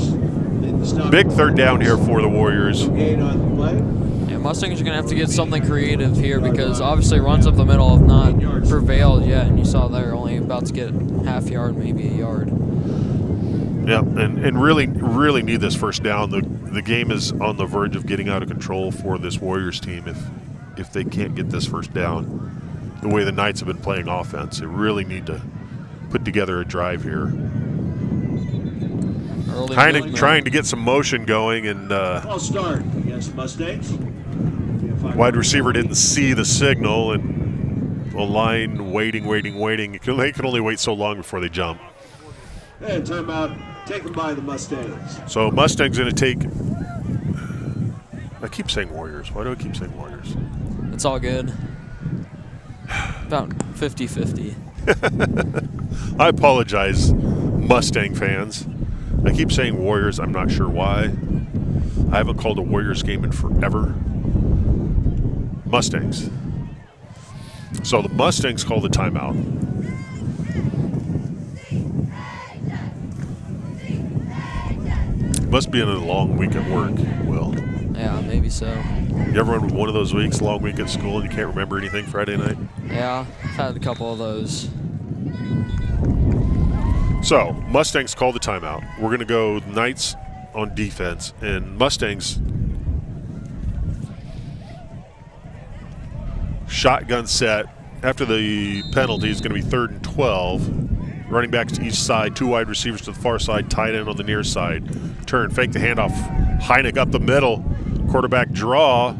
Big third down here for the Warriors. Yeah, Mustangs are going to have to get something creative here because obviously runs up the middle have not prevailed yet, and you saw they're only about to get half yard, maybe a yard. Yeah, and really need this first down. The game is on the verge of getting out of control for this Warriors team if they can't get this first down. the way the Knights have been playing offense. They really need to put together a drive here. Heineck trying to get some motion going, and False start against the Mustangs. wide receiver didn't see the signal, and the line waiting. They can only wait so long before they jump. And timeout taken by the Mustangs. So Mustang's going to take. I keep saying Warriors. Why do I keep saying Warriors? It's all good. About 50-50. I apologize, Mustang fans. I keep saying Warriors. I'm not sure why. I haven't called a Warriors game in forever. Mustangs. So the Mustangs call the timeout. Must be in a long week at work, Will. Yeah, maybe so. You ever run one of those weeks, long week at school, and you can't remember anything Friday night? Yeah, I've had a couple of those. So, Mustangs call the timeout. We're going to go Knights on defense, and Mustangs shotgun set. After the penalty, it's going to be 3rd and 12. Running backs to each side, 2 wide receivers to the far side, tight end on the near side. Turn, fake the handoff. Heineck up the middle. Quarterback draw.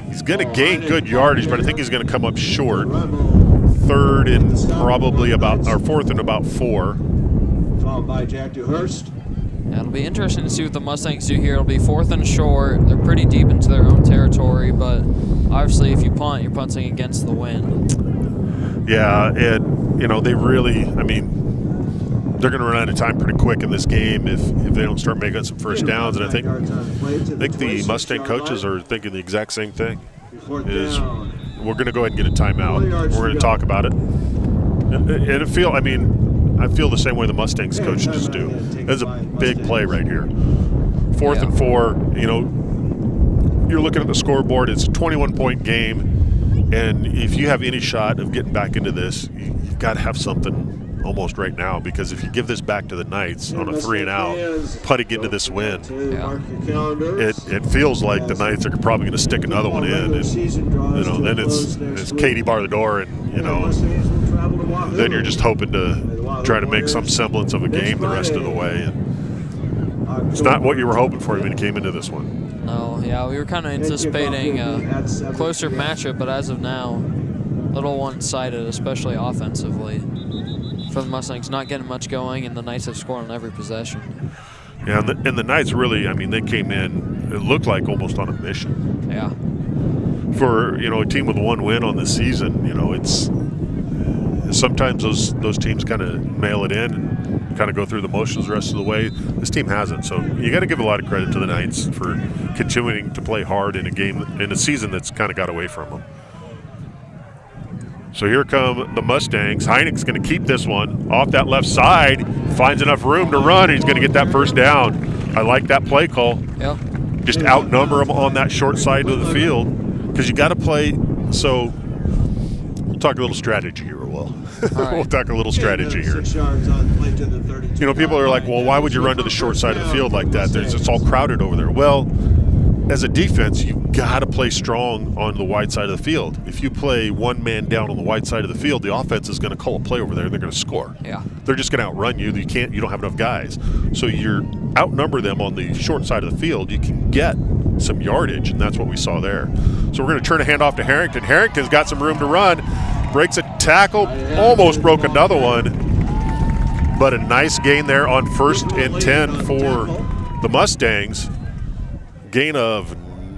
He's going to gain good yardage, but I think he's going to come up short. 3rd and probably about, or 4th and about 4. Followed by Jack DeHurst. Yeah, it'll be interesting to see what the Mustangs do here. It'll be 4th and short. They're pretty deep into their own territory, but obviously if you punt, you're punting against the wind. Yeah, and, you know, they really, I mean, they're going to run out of time pretty quick in this game if they don't start making some first downs. And I think the Mustang coaches are thinking the exact same thing. Is we're going to go ahead and get a timeout. We're going to talk about it. And I feel the same way the Mustangs coaches do. It's a big play right here. 4th and 4. You know, you're looking at the scoreboard. It's a 21-point game, and if you have any shot of getting back into this, you've got to have something almost right now, because if you give this back to the Knights on a 3-and-out, putting into this win, it feels like the Knights are probably going to stick another one in, and you know, then it's Katie bar the door, and you know, then you're just hoping to try to make some semblance of a game the rest of the way. And it's not what you were hoping for when you came into this one. No, yeah, we were kind of anticipating a closer matchup, but as of now, a little one-sided, especially offensively. For the Mustangs, not getting much going, and the Knights have scored on every possession. Yeah, and the Knights really, I mean, they came in, it looked like almost on a mission. Yeah. For, you know, a team with 1 win on the season, you know, it's sometimes those teams kind of mail it in and kind of go through the motions the rest of the way. This team hasn't, so you got to give a lot of credit to the Knights for continuing to play hard in a season that's kind of got away from them. So here come the Mustangs. Heineck's going to keep this one off that left side. Finds enough room to run, and he's going to get that first down. I like that play call. Yep. Just outnumber them on that short side of the field, because you got to play. So we'll talk a little strategy here, Will. Right. We'll talk a little strategy here. You know, people are like, well, why would you run to the short side of the field like that? It's all crowded over there. Well, as a defense, you got to play strong on the wide side of the field. If you play one man down on the wide side of the field, the offense is going to call a play over there, and they're going to score. Yeah. They're just going to outrun you. You don't have enough guys. So you outnumber them on the short side of the field. You can get some yardage, and that's what we saw there. So we're going to turn a handoff to Harrington. Harrington's got some room to run. Breaks a tackle, almost broke another one. But a nice gain there on 1st and 10 for the Mustangs. Gain of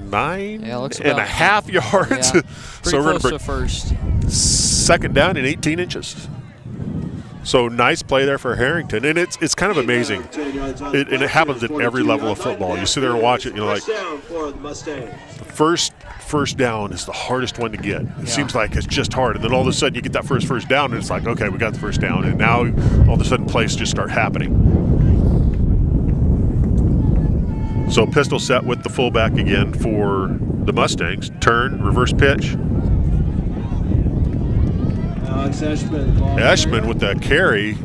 9.5 yards. Yeah, So we're close to first. 2nd down and 18 inches. So nice play there for Harrington, and it's kind of amazing. And it happens at every level of football. You sit there and watch it, you know, like the first down is the hardest one to get. It seems like it's just hard, and then all of a sudden you get that first down, and it's like, okay, we got the first down, and now all of a sudden plays just start happening. So pistol set with the fullback again for the Mustangs. Turn, reverse pitch. Alex Eshman. Eshman with that carry.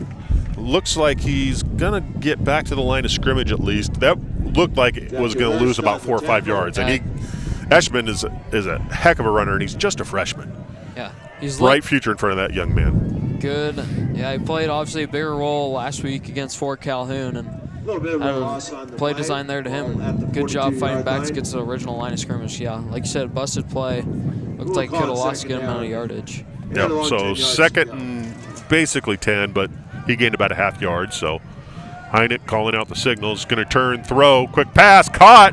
Looks like he's going to get back to the line of scrimmage at least. That looked like it was going to lose about 4 or 5 yards. And Eshman is a heck of a runner, and he's just a freshman. Yeah, he's bright future in front of that young man. good. Yeah, he played obviously a bigger role last week against Fort Calhoun, and A little bit of a loss on the play design there to him. Good job fighting back to get to the original line of scrimmage. Yeah, like you said, busted play. Looked like could have lost a good amount of yardage. Yeah, so second and basically 10, but he gained about a half yard. So Heineck calling out the signals. Going to turn, throw, quick pass, caught.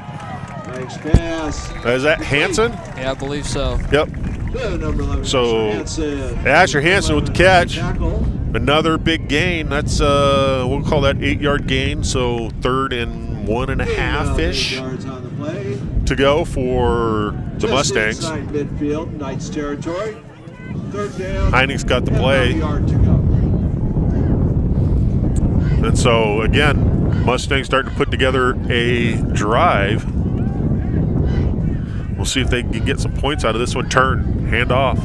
Nice pass. Is that Hansen? Yeah, I believe so. Yep. Number 11, So Hansen. Asher Hansen with the catch. Tackle. Another big gain. That's we'll call that 8-yard gain. So 3rd and 1.5-ish Yards on the play. to go for the Just Mustangs. inside midfield, Knights territory. 3rd down. Heineck's got the and play. 1 yard to go. And so, again, Mustangs starting to put together a drive. We'll see if they can get some points out of this one. Turn, hand off.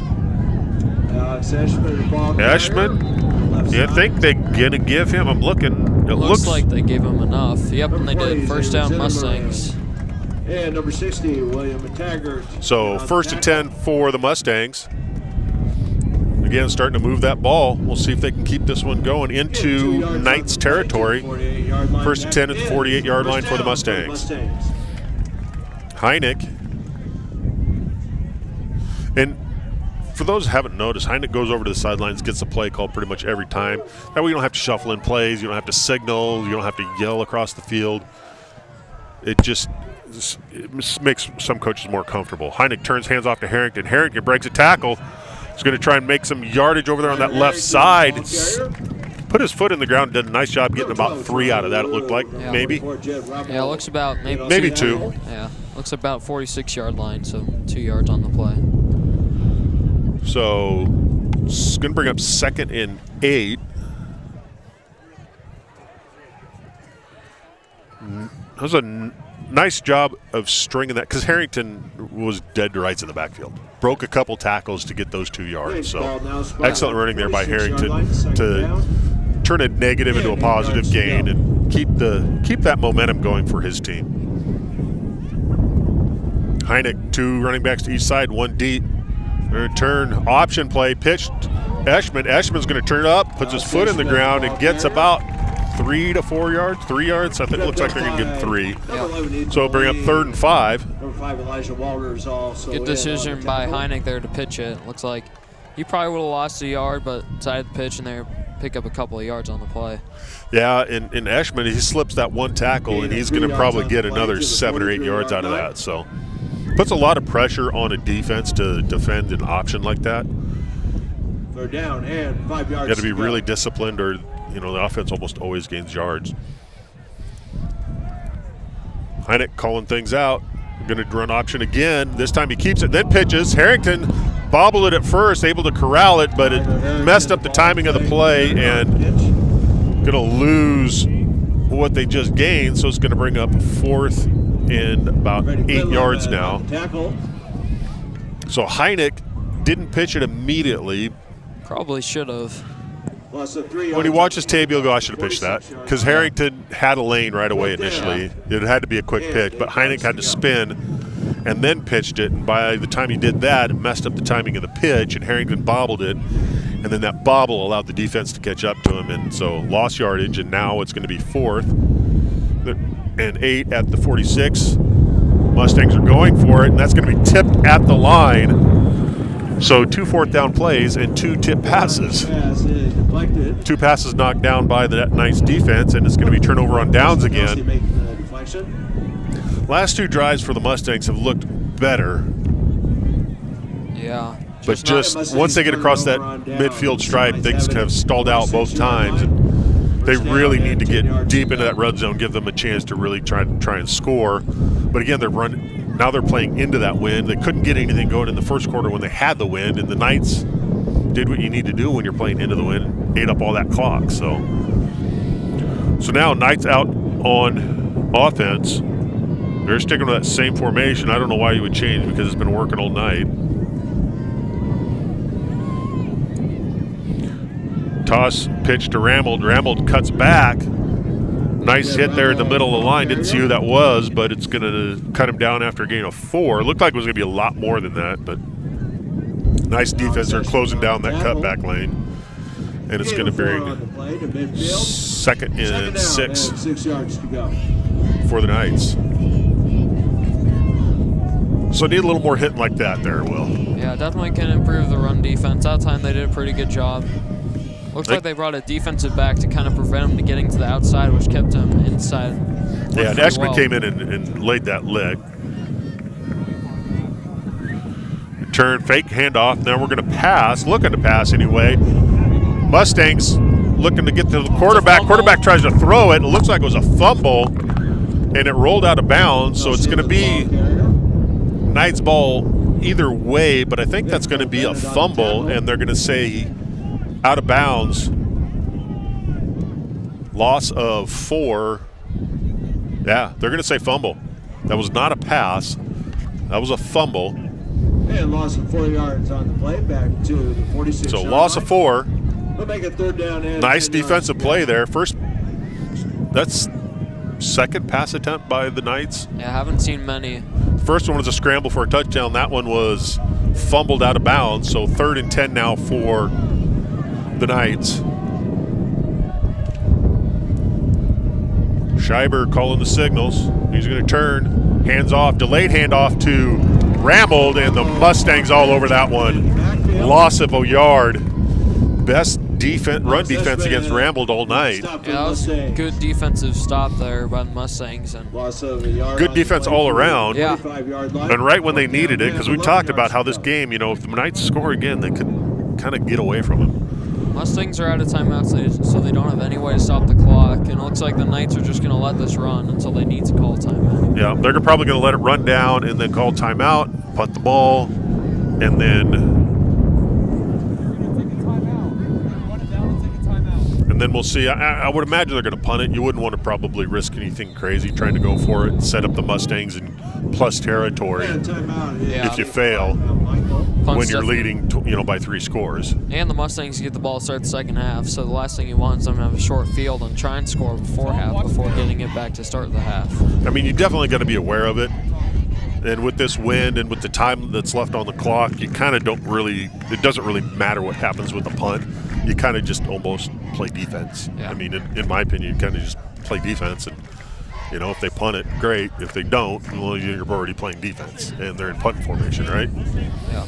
Alex Eshman, the ball carrier. Eshman, Left you side. think they're going to give him? I'm looking. It Looks like they gave him enough. Yep, and they did. First down, Mustangs. And number 60, William McTaggart. So, 1st and 10 for the Mustangs. Again, starting to move that ball. We'll see if they can keep this one going into Knights territory. 1st and 10 at the 48-yard line for the Mustangs. Heineck. And for those who haven't noticed, Heineck goes over to the sidelines, gets the play called pretty much every time. That way you don't have to shuffle in plays, you don't have to signal, you don't have to yell across the field. It makes some coaches more comfortable. Heineck turns, hands off to Harrington. Harrington breaks a tackle. He's going to try and make some yardage over there on that left side. Put his foot in the ground, did a nice job getting about 3 out of that, it looked like, maybe. Yeah, it looks about maybe 2. Yeah, looks about 46-yard line, so 2 yards on the play. So it's going to bring up 2nd and 8. That was a nice job of stringing that, because Harrington was dead to rights in the backfield. Broke a couple tackles to get those 2 yards. So excellent running there by Harrington to turn a negative into a positive gain and keep that momentum going for his team. Heineck, 2 running backs to each side, 1 deep. Return, option play, pitched Eshman. Eshman's going to turn up, puts his foot in the ground, and gets about 3 to 4 yards, 3 yards. I think it looks like they're going to get 3. Yeah. So it'll bring up 3rd and 5. Number 5, Elijah Walters also. Good decision by Heineck there to pitch it. Looks like he probably would have lost a yard, but decided to pitch and there pick up a couple of yards on the play. Yeah, and Eshman, he slips that 1 tackle, and he's going to probably get another 7 or 8 yards out of that. So puts a lot of pressure on a defense to defend an option like that. 3rd down and 5 yards. You got to be really disciplined, or the offense almost always gains yards. Heineck calling things out. Going to run option again. This time he keeps it, then pitches. Harrington bobbled it at first, able to corral it, but it messed up the timing of the play and going to lose what they just gained. So it's going to bring up 4th and about 8 yards now. So Heineck didn't pitch it immediately. Probably should have. When he watches tape, he'll go, I should have pitched that. Because Harrington had a lane right away initially. It had to be a quick pitch, but Heineck had to spin and then pitched it. And by the time he did that, it messed up the timing of the pitch, and Harrington bobbled it. And then that bobble allowed the defense to catch up to him, and so lost yardage, and now it's going to be 4th and 8 at the 46. Mustangs are going for it, and that's going to be tipped at the line. So 2 4th down plays and 2 tip passes. 2 passes knocked down by the Knights defense, and it's going to be turnover on downs again. Last 2 drives for the Mustangs have looked better. Yeah. But just once they get across that midfield stripe, things have stalled out both times. And they really need to get deep into that red zone, give them a chance to really try and score. But again, now they're playing into that wind. They couldn't get anything going in the first quarter when they had the wind, and the Knights did what you need to do when you're playing into the wind, ate up all that clock. So now Knights out on offense. They're sticking with that same formation. I don't know why you would change, because it's been working all night. Toss, pitch to Ramald. Ramald cuts back. Nice hit there in the middle of the line. Didn't see who that was, but it's going to cut him down after a gain of 4. It looked like it was going to be a lot more than that, but Nice defense. They're closing down that cutback lane. And it's going to be 2nd and 6 6 yards to go. for the Knights. So need a little more hitting like that there, Will. Yeah, definitely can improve the run defense. That time they did a pretty good job. Looks like they brought a defensive back to kind of prevent him to getting to the outside, which kept him inside. Yeah, and Eshman came in and laid that lick. Turn, fake handoff. Now we're going to pass, looking to pass anyway. Mustangs looking to get to the quarterback. Quarterback tries to throw it. It looks like it was a fumble, and it rolled out of bounds. So it's going to be Knights ball either way, but I think that's going to be a fumble, and they're going to say out of bounds. Loss of 4. Yeah, they're going to say fumble. That was not a pass. That was a fumble. And loss of 4 yards on the play, back to the 46. So loss of 4. We'll make it 3rd down. And Nice defensive play there. That's 2nd pass attempt by the Knights. Yeah, I haven't seen many. First one was a scramble for a touchdown. That one was fumbled out of bounds. So 3rd and 10 now for the Knights. Schreiber calling the signals. He's going to turn, hands off, delayed handoff to Rambled, and the Mustangs all over that one. Loss of a yard. Best run defense against Rambled all night. Yeah, that was a good defensive stop there by the Mustangs. And good defense all around. Yeah. And right when they needed it, because we talked about how this game, if the Knights score again, they could kind of get away from them. Mustangs are out of timeouts, so they don't have any way to stop the clock. And it looks like the Knights are just going to let this run until they need to call timeout. Yeah, they're probably going to let it run down and then call timeout, punt the ball, and then we'll see. I would imagine they're going to punt it. You wouldn't want to probably risk anything crazy trying to go for it and set up the Mustangs in plus territory if you fail when you're leading by 3 scores. And the Mustangs get the ball to start the second half, so the last thing you want is them to have a short field and try and score before getting it back to start the half. I mean, you definitely got to be aware of it. And with this wind and with the time that's left on the clock, you kind of it doesn't really matter what happens with the punt. You kind of just almost play defense. Yeah. I mean, in my opinion, you kind of just play defense. And, if they punt it, great. If they don't, well, you're already playing defense. And they're in punt formation, right? Yeah.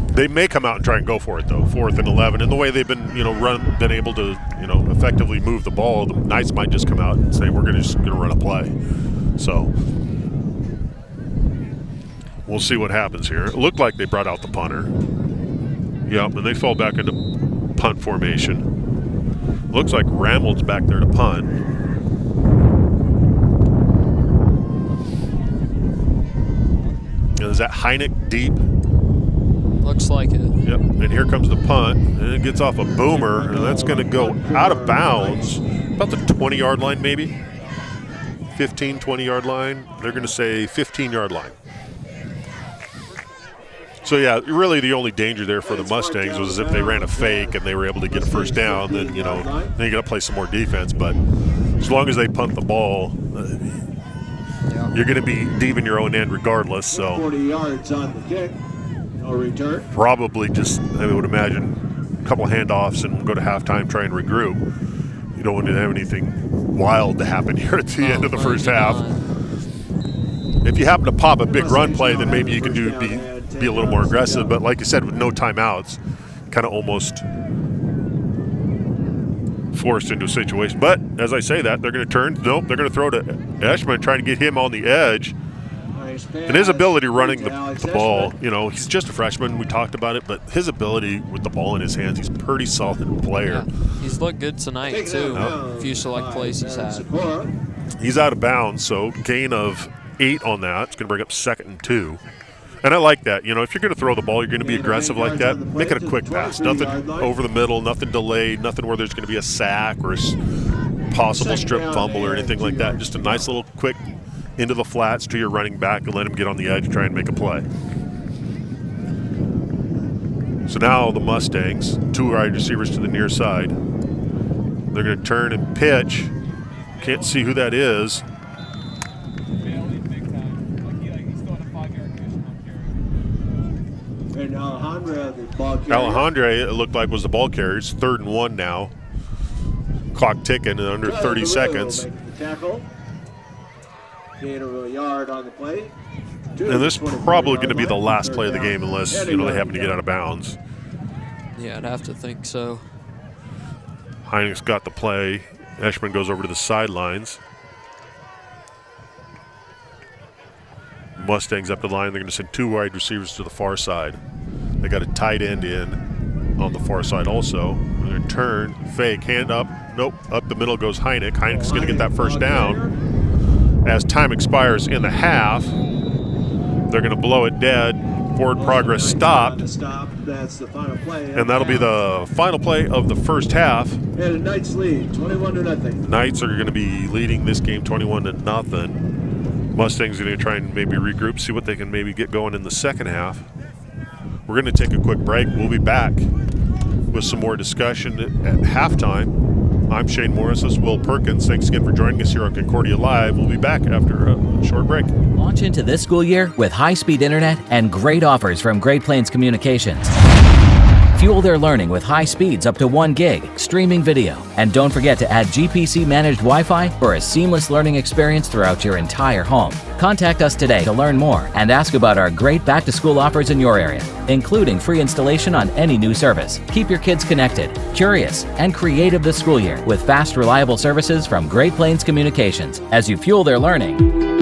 They may come out and try and go for it, though, 4th and 11. And the way they've been, been able to, effectively move the ball, the Knights might just come out and say, we're just going to run a play. So we'll see what happens here. It looked like they brought out the punter. Yep, and they fall back into punt formation. Looks like Rammeld's back there to punt. And is that Heineck deep? Looks like it. Yep, and here comes the punt, and it gets off a boomer, and that's going to go out of bounds, about the 20-yard line maybe, 15, 20-yard line. They're going to say 15-yard line. So, yeah, really the only danger there for the Mustangs was if they ran a fake and they were able to get a first down, then, then you got to play some more defense. But as long as they punt the ball, you're going to be deep in your own end regardless. So 40 yards on the kick. No return. Probably just, I would imagine, a couple handoffs and go to halftime, try and regroup. You don't want to have anything wild to happen here at the end of the first half. If you happen to pop a big run play, then maybe you can be a little more aggressive. But like you said, with no timeouts, kind of almost forced into a situation. But as I say that, they're going to turn. Nope, they're going to throw to Eshman, trying to get him on the edge. And his ability running the ball, he's just a freshman. We talked about it, but his ability with the ball in his hands, he's a pretty solid player. Yeah. He's looked good tonight, too. A few select plays he's had. He's out of bounds, so gain of 8 on that. It's going to bring up 2nd and 2. And I like that. If you're going to throw the ball, you're going to be aggressive like that. Make it a quick pass. Nothing over the middle, nothing delayed, nothing where there's going to be a sack or a possible strip fumble or anything like that. Just a nice little quick into the flats to your running back and let him get on the edge and try and make a play. So now the Mustangs, 2 wide receivers to the near side. They're going to turn and pitch. Can't see who that is. And now Alejandra, the ball carrier. Alejandra, it looked like, was the ball carrier. It's 3rd and 1 now. Clock ticking in under 30 seconds. Making the tackle. Gain of a yard on the play. And this is probably going to be the last play of the game unless, they happen to get out of bounds. Yeah, I'd have to think so. Heineck's got the play. Eshman goes over to the sidelines. Mustangs up the line. They're going to send 2 wide receivers to the far side. They got a tight end in on the far side also. They're going to turn, fake, hand up. Nope, up the middle goes Heineck. Heineck's going to get that first down. As time expires in the half, they're going to blow it dead. Forward progress stopped. That's the final play. And that'll be the final play of the first half. And a Knights lead, 21-0. Knights are going to be leading this game 21-0. Mustangs are going to try and maybe regroup, see what they can maybe get going in the second half. We're going to take a quick break. We'll be back with some more discussion at halftime. I'm Shane Morris. This is Will Perkins. Thanks again for joining us here on Concordia Live. We'll be back after a short break. Launch into this school year with high-speed internet and great offers from Great Plains Communications. Fuel their learning with high speeds up to 1 gig, streaming video, and don't forget to add GPC-managed Wi-Fi for a seamless learning experience throughout your entire home. Contact us today to learn more and ask about our great back-to-school offers in your area, including free installation on any new service. Keep your kids connected, curious, and creative this school year with fast, reliable services from Great Plains Communications as you fuel their learning.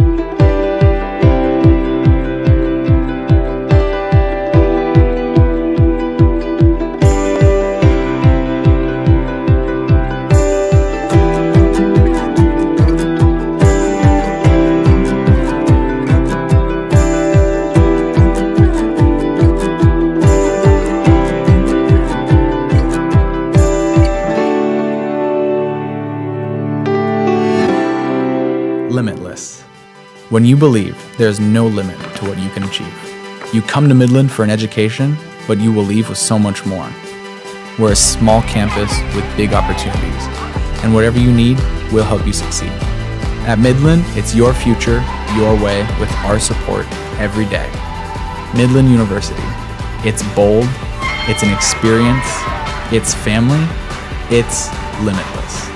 Limitless. When you believe, there's no limit to what you can achieve. You come to Midland for an education, but you will leave with so much more. We're a small campus with big opportunities, and whatever you need, we'll help you succeed. At Midland, it's your future, your way, with our support every day. Midland University. It's bold, it's an experience, it's family, it's limitless.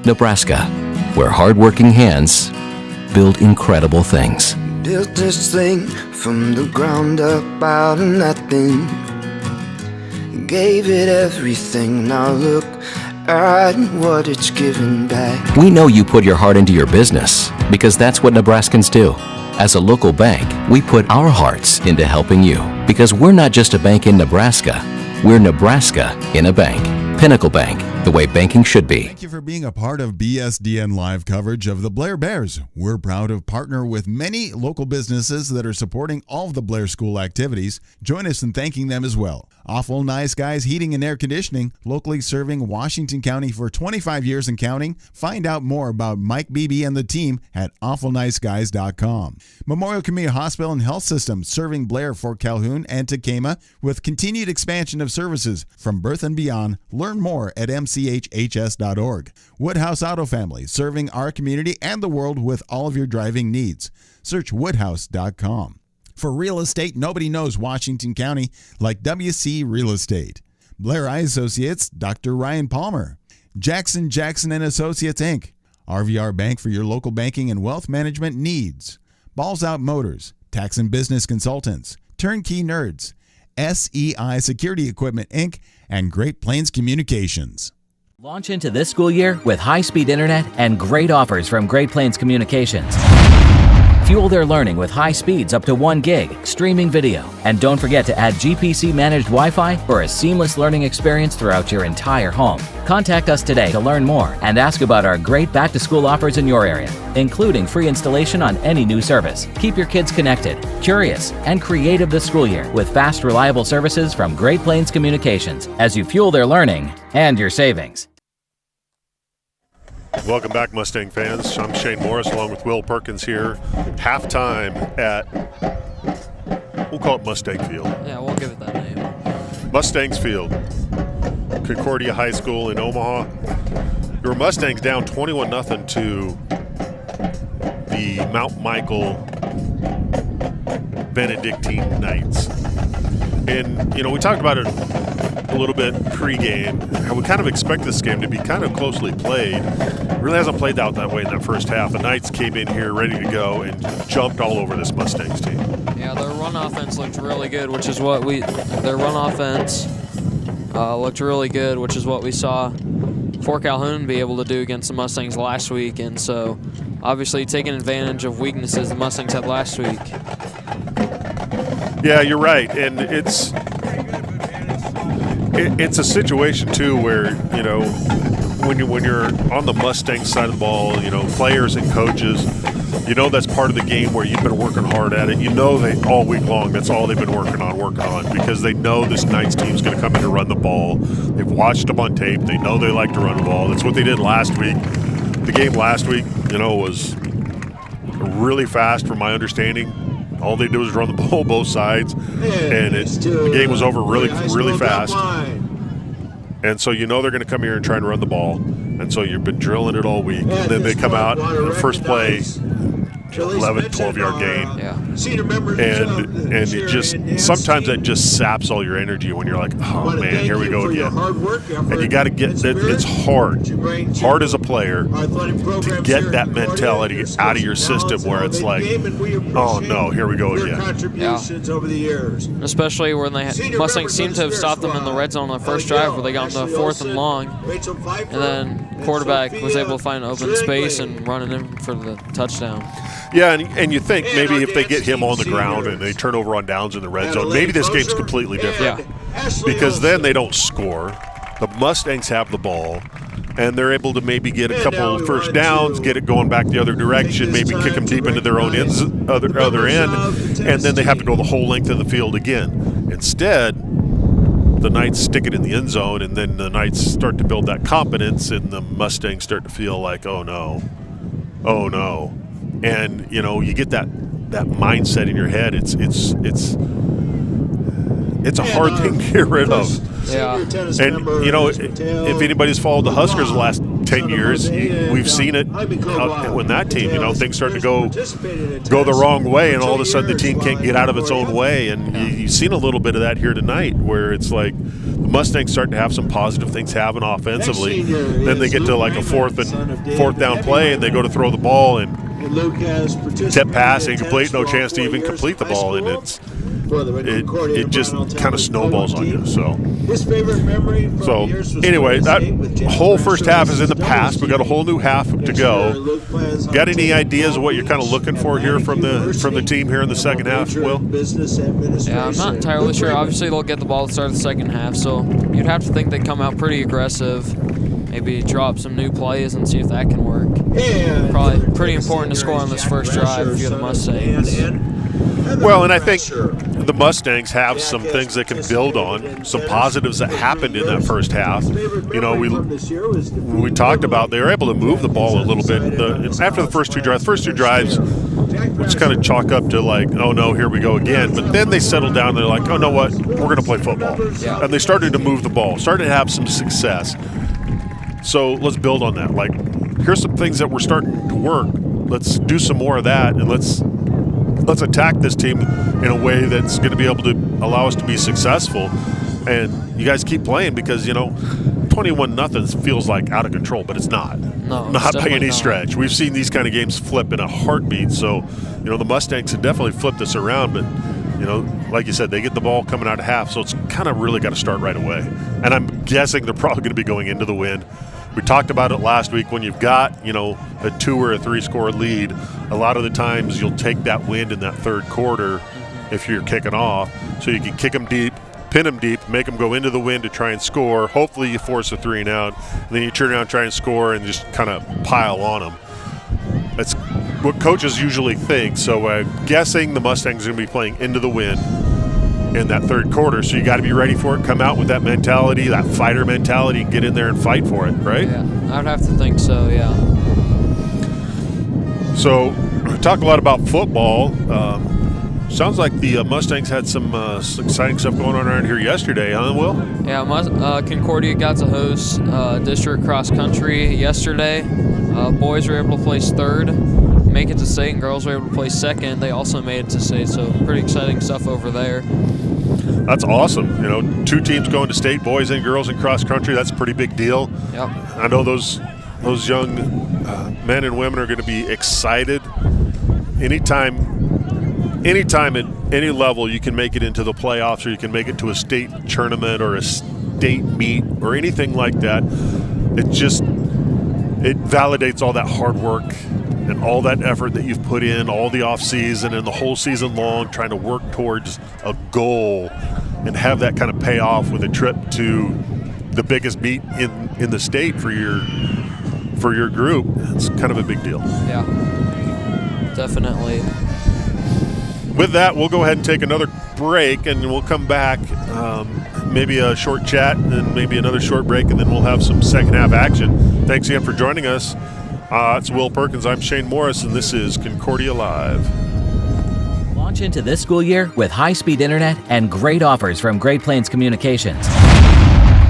Nebraska, where hardworking hands build incredible things. Built this thing from the ground up out of nothing. Gave it everything, now look at what it's given back. We know you put your heart into your business because that's what Nebraskans do. As a local bank, we put our hearts into helping you because we're not just a bank in Nebraska, we're Nebraska in a bank. Pinnacle Bank, the way banking should be. Thank you for being a part of BSDN Live coverage of the Blair Bears. We're proud to partner with many local businesses that are supporting all of the Blair School activities. Join us in thanking them as well. Awful Nice Guys Heating and Air Conditioning, locally serving Washington County for 25 years and counting. Find out more about Mike Beebe and the team at awfulniceguys.com. Memorial Community Hospital and Health System, serving Blair, Fort Calhoun, and Tacoma with continued expansion of services from birth and beyond. Learn more at mchhs.org. Woodhouse Auto Family, serving our community and the world with all of your driving needs. Search woodhouse.com. For real estate, nobody knows Washington County like WC Real Estate. Blair Eye Associates, Dr. Ryan Palmer. Jackson and Associates, Inc. RVR Bank for your local banking and wealth management needs. Balls Out Motors, Tax and Business Consultants, Turnkey Nerds, SEI Security Equipment, Inc., and Great Plains Communications. Launch into this school year with high-speed internet and great offers from Great Plains Communications. Fuel their learning with high speeds up to 1 gig, streaming video, and don't forget to add GPC-managed Wi-Fi for a seamless learning experience throughout your entire home. Contact us today to learn more and ask about our great back-to-school offers in your area, including free installation on any new service. Keep your kids connected, curious, and creative this school year with fast, reliable services from Great Plains Communications as you fuel their learning and your savings. Welcome back, Mustang fans. I'm Shane Morris along with Will Perkins here. Halftime at, we'll call it Mustang Field. Yeah, we'll give it that name. Mustangs Field, Concordia High School in Omaha. Your Mustangs down 21-0 to the Mount Michael Benedictine Knights. And, we talked about it a little bit pregame. And we kind of expect this game to be kind of closely played. It really hasn't played out that way in that first half. The Knights came in here ready to go and jumped all over this Mustangs team. Yeah, their run offense looked really good, which is what their run offense looked really good, which is what we saw Fort Calhoun be able to do against the Mustangs last week. And so, obviously, taking advantage of weaknesses the Mustangs had last week. Yeah, you're right, and it's a situation too where when you're on the Mustang side of the ball, players and coaches, that's part of the game where you've been working hard at it. They all week long that's all they've been working on because they know this Knights team's going to come in to run the ball. They've watched them on tape. They know they like to run the ball. That's what they did last week. The game last week, was really fast from my understanding. All they did was run the ball both sides, and the game was over really, really fast. And so they're going to come here and try and run the ball. And so you've been drilling it all week. And then they come out, the first play, 11, 12-yard gain. Yeah. And it just sometimes that just saps all your energy when you're like, oh man, here we go again. And you got to get that. It's hard as a player to get that mentality out of your system where it's like, oh no, here we go again. Yeah. Especially when Mustangs seem to have stopped them in the red zone on the first drive where they got on the 4th and long, and then quarterback was able to find an open space and run it in for the touchdown. Yeah, and you think maybe if they get him on the ground and they turn over on downs in the red zone, maybe this game's completely different. Yeah. Because then they don't score. The Mustangs have the ball, and they're able to maybe get a couple first downs, get it going back the other direction, maybe kick them deep into their own other end, and then they have to go the whole length of the field again. Instead, the Knights stick it in the end zone, and then the Knights start to build that confidence, and the Mustangs start to feel like, oh no. And you get that mindset in your head. It's a hard thing to get rid of. Yeah. And if anybody's followed the Huskers the last 10 years, we've seen it when that team, things start to go the wrong way, and all of a sudden the team can't get out of its own way. And you've seen a little bit of that here tonight, where it's like the Mustangs start to have some positive things happen offensively. Then they get to like a fourth down play, and they go to throw the ball, and tip pass incomplete, no chance to even complete the ball, and it just kind of snowballs on you. So anyway, that whole first half is in the past. We got a whole new half to go. Got any ideas of what you're kind of looking for here from the team here in the second half, Will? Yeah, I'm not entirely sure. Obviously, they'll get the ball to start the second half, so you'd have to think they come out pretty aggressive. Maybe drop some new plays and see if that can work. Probably pretty important to score on this first drive if you're the Mustangs. Well, and I think the Mustangs have some things they can build on, some positives that happened in that first half. We talked about they were able to move the ball a little bit after the first two drives, which kind of chalk up to like, oh no, here we go again. But then they settled down and they're like, oh, no, what? We're going to play football. Yeah. And they started to move the ball, started to have some success. So let's build on that. Like, here's some things that we're starting to work. Let's do some more of that, and let's attack this team in a way that's going to be able to allow us to be successful. And you guys keep playing because, 21-0 feels like out of control, but it's not. No, not by any stretch. We've seen these kind of games flip in a heartbeat. So, the Mustangs have definitely flipped this around, but like you said, they get the ball coming out of half, so it's kind of really got to start right away. And I'm guessing they're probably going to be going into the wind. We talked about it last week. When you've got, a 2 or a 3 score lead, a lot of the times you'll take that wind in that third quarter if you're kicking off, so you can kick them deep, pin them deep, make them go into the wind to try and score. Hopefully you force a 3 and out, and then you turn around and try and score and just kind of pile on them. That's what coaches usually think. So I'm guessing the Mustangs are going to be playing into the wind in that third quarter. So you got to be ready for it. Come out with that mentality, that fighter mentality, and get in there and fight for it, right? Yeah, I'd have to think so, yeah. So we talk a lot about football. Sounds like the Mustangs had some exciting stuff going on around here yesterday, huh, Will? Yeah, Concordia got to host district cross country yesterday. Boys were able to place third, make it to state, and girls were able to play second. They also made it to state, so pretty exciting stuff over there. That's awesome. 2 teams going to state, boys and girls in cross country. That's a pretty big deal. Yep. I know those young men and women are going to be excited. Anytime at any level you can make it into the playoffs, or you can make it to a state tournament or a state meet or anything like that, it validates all that hard work and all that effort that you've put in all the off season and the whole season long, trying to work towards a goal and have that kind of pay off with a trip to the biggest meet in the state for your group. It's kind of a big deal. Yeah, definitely. With that, we'll go ahead and take another break, and we'll come back, maybe a short chat and maybe another short break, and then we'll have some second half action. Thanks again for joining us. It's Will Perkins. I'm Shane Morris, and this is Concordia Live. Launch into this school year with high-speed internet and great offers from Great Plains Communications.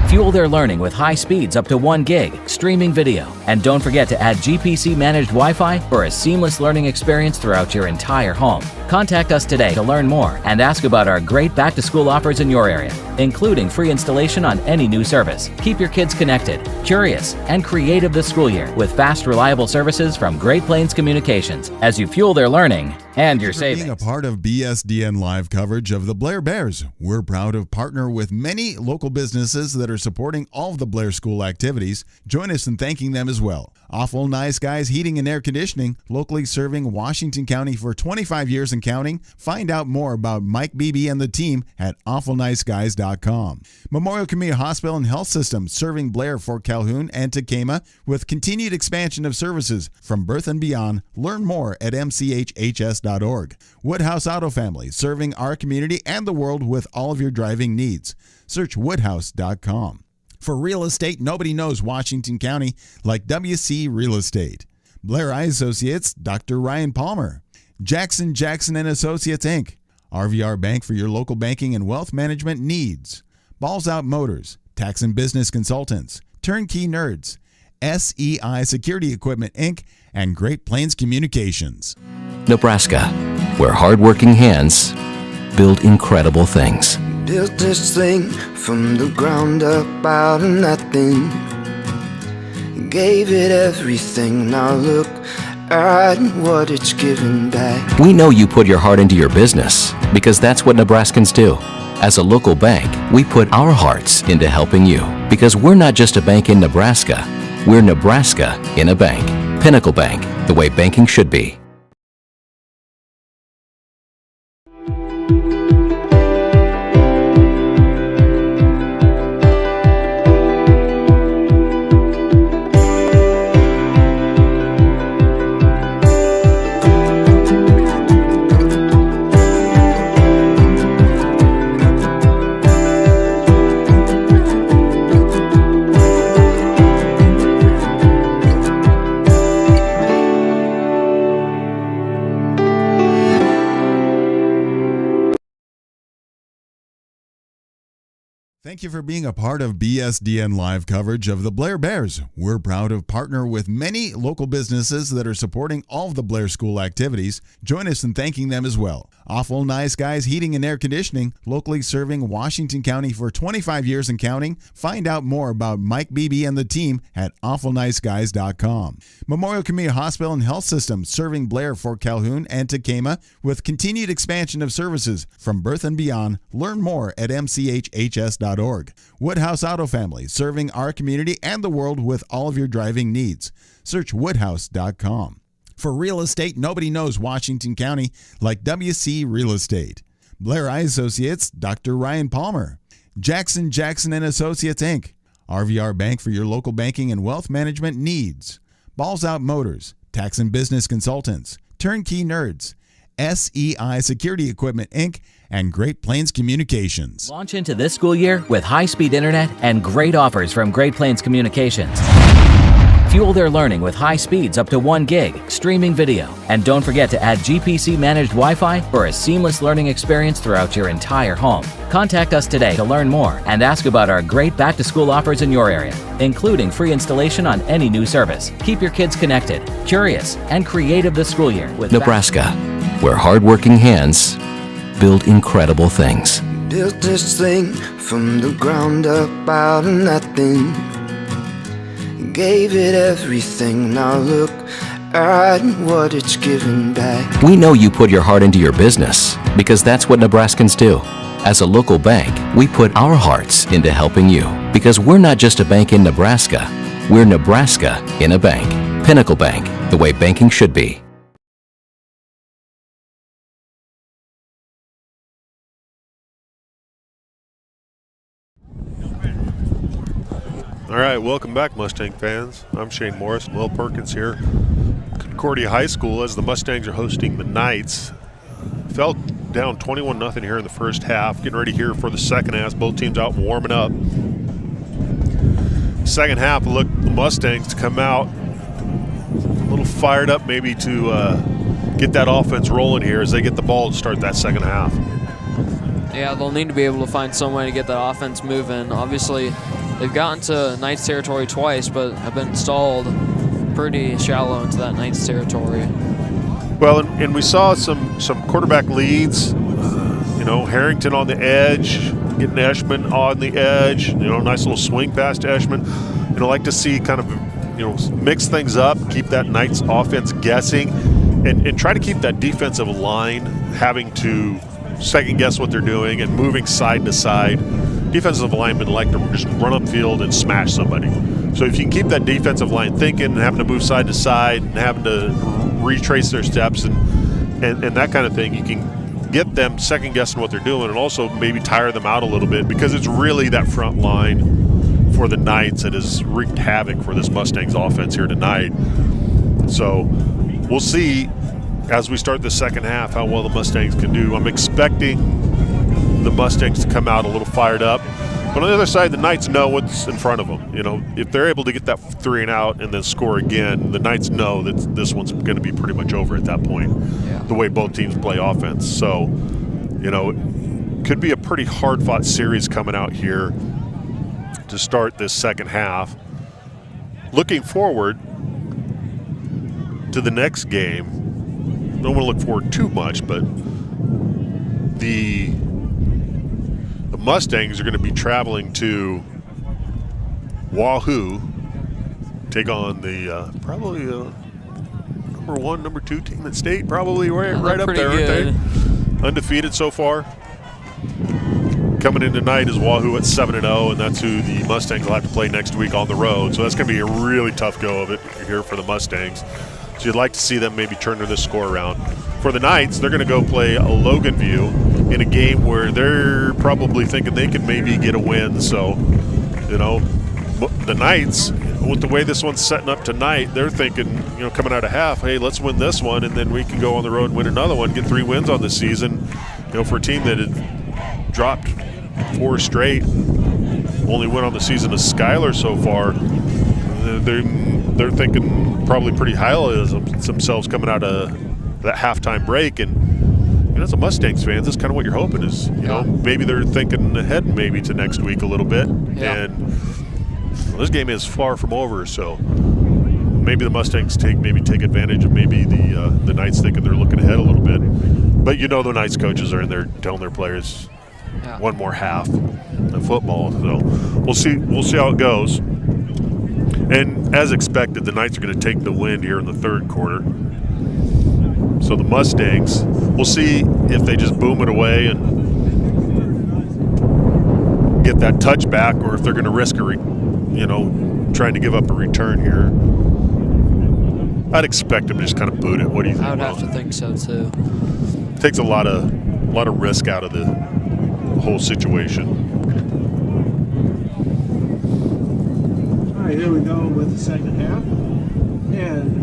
Fuel their learning with high speeds up to 1 gig, streaming video, and don't forget to add GPC-managed Wi-Fi for a seamless learning experience throughout your entire home. Contact us today to learn more and ask about our great back-to-school offers in your area, including free installation on any new service. Keep your kids connected, curious, and creative this school year with fast, reliable services from Great Plains Communications as you fuel their learning and your savings. Being a part of BSDN Live coverage of the Blair Bears, we're proud to partner with many local businesses that are supporting all of the Blair School activities. Join us in thanking them as well. Awful Nice Guys Heating and Air Conditioning, locally serving Washington County for 25 years and counting. Find out more about Mike Beebe and the team at awfulniceguys.com. Memorial Community Hospital and Health System, serving Blair, Fort Calhoun, and Tacoma with continued expansion of services from birth and beyond. Learn more at mchhs.org. Woodhouse Auto Family, serving our community and the world with all of your driving needs. Search woodhouse.com. For real estate, nobody knows Washington County like WC Real Estate. Blair Eye Associates, Dr. Ryan Palmer. Jackson and Associates, Inc. RVR Bank for your local banking and wealth management needs. Balls Out Motors, Tax and Business Consultants, Turnkey Nerds, SEI Security Equipment, Inc., and Great Plains Communications. Nebraska, where hardworking hands build incredible things. Built this thing from the ground up out of nothing. Gave it everything. Now look at what it's given back. We know you put your heart into your business because that's what Nebraskans do. As a local bank, we put our hearts into helping you because we're not just a bank in Nebraska. We're Nebraska in a bank. Pinnacle Bank, the way banking should be. Thank you for being a part of BSDN Live coverage of the Blair Bears. We're proud to partner with many local businesses that are supporting all of the Blair School activities. Join us in thanking them as well. Awful Nice Guys Heating and Air Conditioning, locally serving Washington County for 25 years and counting. Find out more about Mike Beebe and the team at awfulniceguys.com. Memorial Community Hospital and Health System, serving Blair, Fort Calhoun, and Tacoma with continued expansion of services from birth and beyond. Learn more at mchhs.org. Woodhouse Auto Family, serving our community and the world with all of your driving needs. Search woodhouse.com. For real estate, nobody knows Washington County like WC Real Estate. Blair Eye Associates, Dr. Ryan Palmer. Jackson and Associates, Inc. RVR Bank for your local banking and wealth management needs. Balls Out Motors, Tax and Business Consultants, Turnkey Nerds, SEI Security Equipment, Inc., and Great Plains Communications. Launch into this school year with high-speed internet and great offers from Great Plains Communications. Fuel their learning with high speeds up to 1 gig, streaming video, and don't forget to add GPC-managed Wi-Fi for a seamless learning experience throughout your entire home. Contact us today to learn more and ask about our great back-to-school offers in your area, including free installation on any new service. Keep your kids connected, curious, and creative this school year with Nebraska, where hardworking hands build incredible things. Built this thing from the ground up out of nothing. Gave it everything, now look at what it's given back. We know you put your heart into your business because that's what Nebraskans do. As a local bank, we put our hearts into helping you because we're not just a bank in Nebraska, we're Nebraska in a bank. Pinnacle Bank, the way banking should be. All right, welcome back, Mustang fans. I'm Shane Morris, Will Perkins here. Concordia High School, as the Mustangs are hosting the Knights, fell down 21-0 here in the first half. Getting ready here for the second half. Both teams out warming up. Second half, look the Mustangs to come out a little fired up, maybe to get that offense rolling here as they get the ball to start that second half. Yeah, they'll need to be able to find some way to get that offense moving. Obviously, they've gotten to Knights territory twice, but have been stalled pretty shallow into that Knights territory. Well, and we saw some quarterback leads. You know, Harrington on the edge, getting Eshman on the edge. You know, nice little swing past Eshman. You know, like to see kind of, you know, mix things up, keep that Knights offense guessing, and try to keep that defensive line having to second guess what they're doing and moving side to side. Defensive linemen like to just run upfield and smash somebody. So if you can keep that defensive line thinking and having to move side to side and having to retrace their steps and that kind of thing, you can get them second guessing what they're doing and also maybe tire them out a little bit, because it's really that front line for the Knights that has wreaked havoc for this Mustangs offense here tonight. So we'll see as we start the second half how well the Mustangs can do. I'm expecting the Mustangs to come out a little fired up. But on the other side, the Knights know what's in front of them. You know, if they're able to get that 3 and out and then score again, the Knights know that this one's going to be pretty much over at that point, the way both teams play offense. So, you know, it could be a pretty hard-fought series coming out here to start this second half. Looking forward to the next game, don't want to look forward too much, but the Mustangs are going to be traveling to Wahoo, take on the probably number 1, number 2 team in state, probably right up there, good. aren't they? Undefeated so far. Coming in tonight is Wahoo at 7-0, and that's who the Mustangs will have to play next week on the road. So that's going to be a really tough go of it here for the Mustangs. So you'd like to see them maybe turn this score around. For the Knights, they're going to go play a Logan View in a game where they're probably thinking they could maybe get a win. So, you know, the Knights, with the way this one's setting up tonight, they're thinking, you know, coming out of half, hey, let's win this one, and then we can go on the road and win another one, get 3 wins on the season. You know, for a team that had dropped 4 straight, only win on the season is Schuyler so far, they're thinking probably pretty highly of themselves coming out of that halftime break. And you know, as a Mustangs fans, that's kind of what you're hoping is, you know, maybe they're thinking ahead maybe to next week a little bit. And well, this game is far from over, so maybe the Mustangs take advantage of maybe the Knights thinking they're looking ahead a little bit. But you know, the Knights coaches are in there telling their players one more half of football. So we'll see how it goes. And as expected, the Knights are going to take the win here in the third quarter. So the Mustangs, we'll see if they just boom it away and get that touchback, or if they're going to risk trying to give up a return here. I'd expect them to just kind of boot it. What do you think? I would have to think so too. Takes a lot of risk out of the whole situation. All right, here we go with the second half. And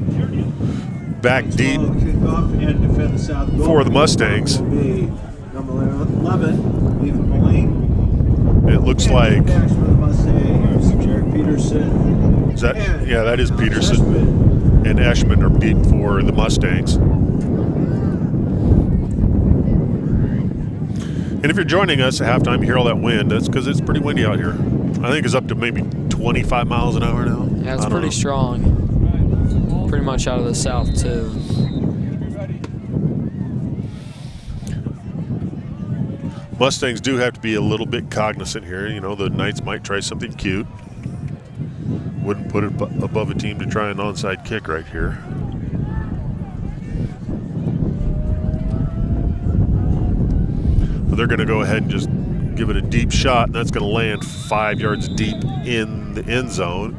back deep and defend the south goal for the Mustangs. Will be number 11, Ethan Mullane. It looks like Backs for the Mustangs, Jared Peterson, Is that, yeah, that is Peterson. And Eshman are beat for the Mustangs. And if you're joining us at halftime, you hear all that wind. That's because it's pretty windy out here. I think it's up to maybe 25 miles an hour now. Yeah, it's pretty strong. Pretty much out of the south, too. Mustangs do have to be a little bit cognizant here. You know, the Knights might try something cute. Wouldn't put it above a team to try an onside kick right here. But they're going to go ahead and just give it a deep shot, and that's going to land 5 yards deep in the end zone.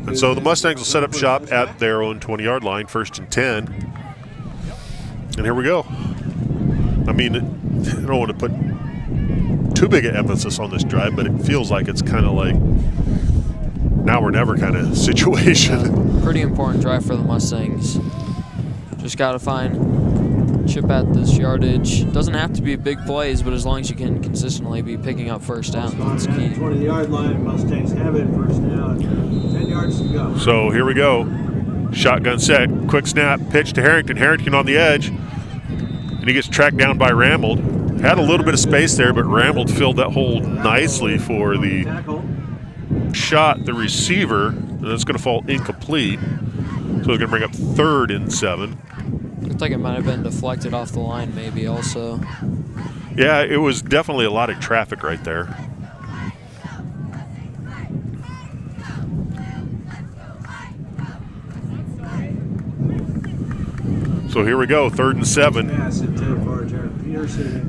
And so the Mustangs will set up shop at their own 20-yard line, 1st and 10. And here we go. I mean, I don't want to put too big an emphasis on this drive, but it feels like it's kind of like now or never kind of situation. Yeah, pretty important drive for the Mustangs. Just got to find chip at this yardage. Doesn't have to be big plays, but as long as you can consistently be picking up first down, that's key. 20-yard line, Mustangs have it, first down, 10 yards to go. So here we go. Shotgun set, quick snap, pitch to Harrington. Harrington on the edge, and he gets tracked down by Rambold. Had a little bit of space there, but Rambold filled that hole nicely for the shot, the receiver, and it's going to fall incomplete. So it's going to bring up 3rd and 7. Looked like it might have been deflected off the line maybe also. Yeah, it was definitely a lot of traffic right there. So here we go, 3rd and 7.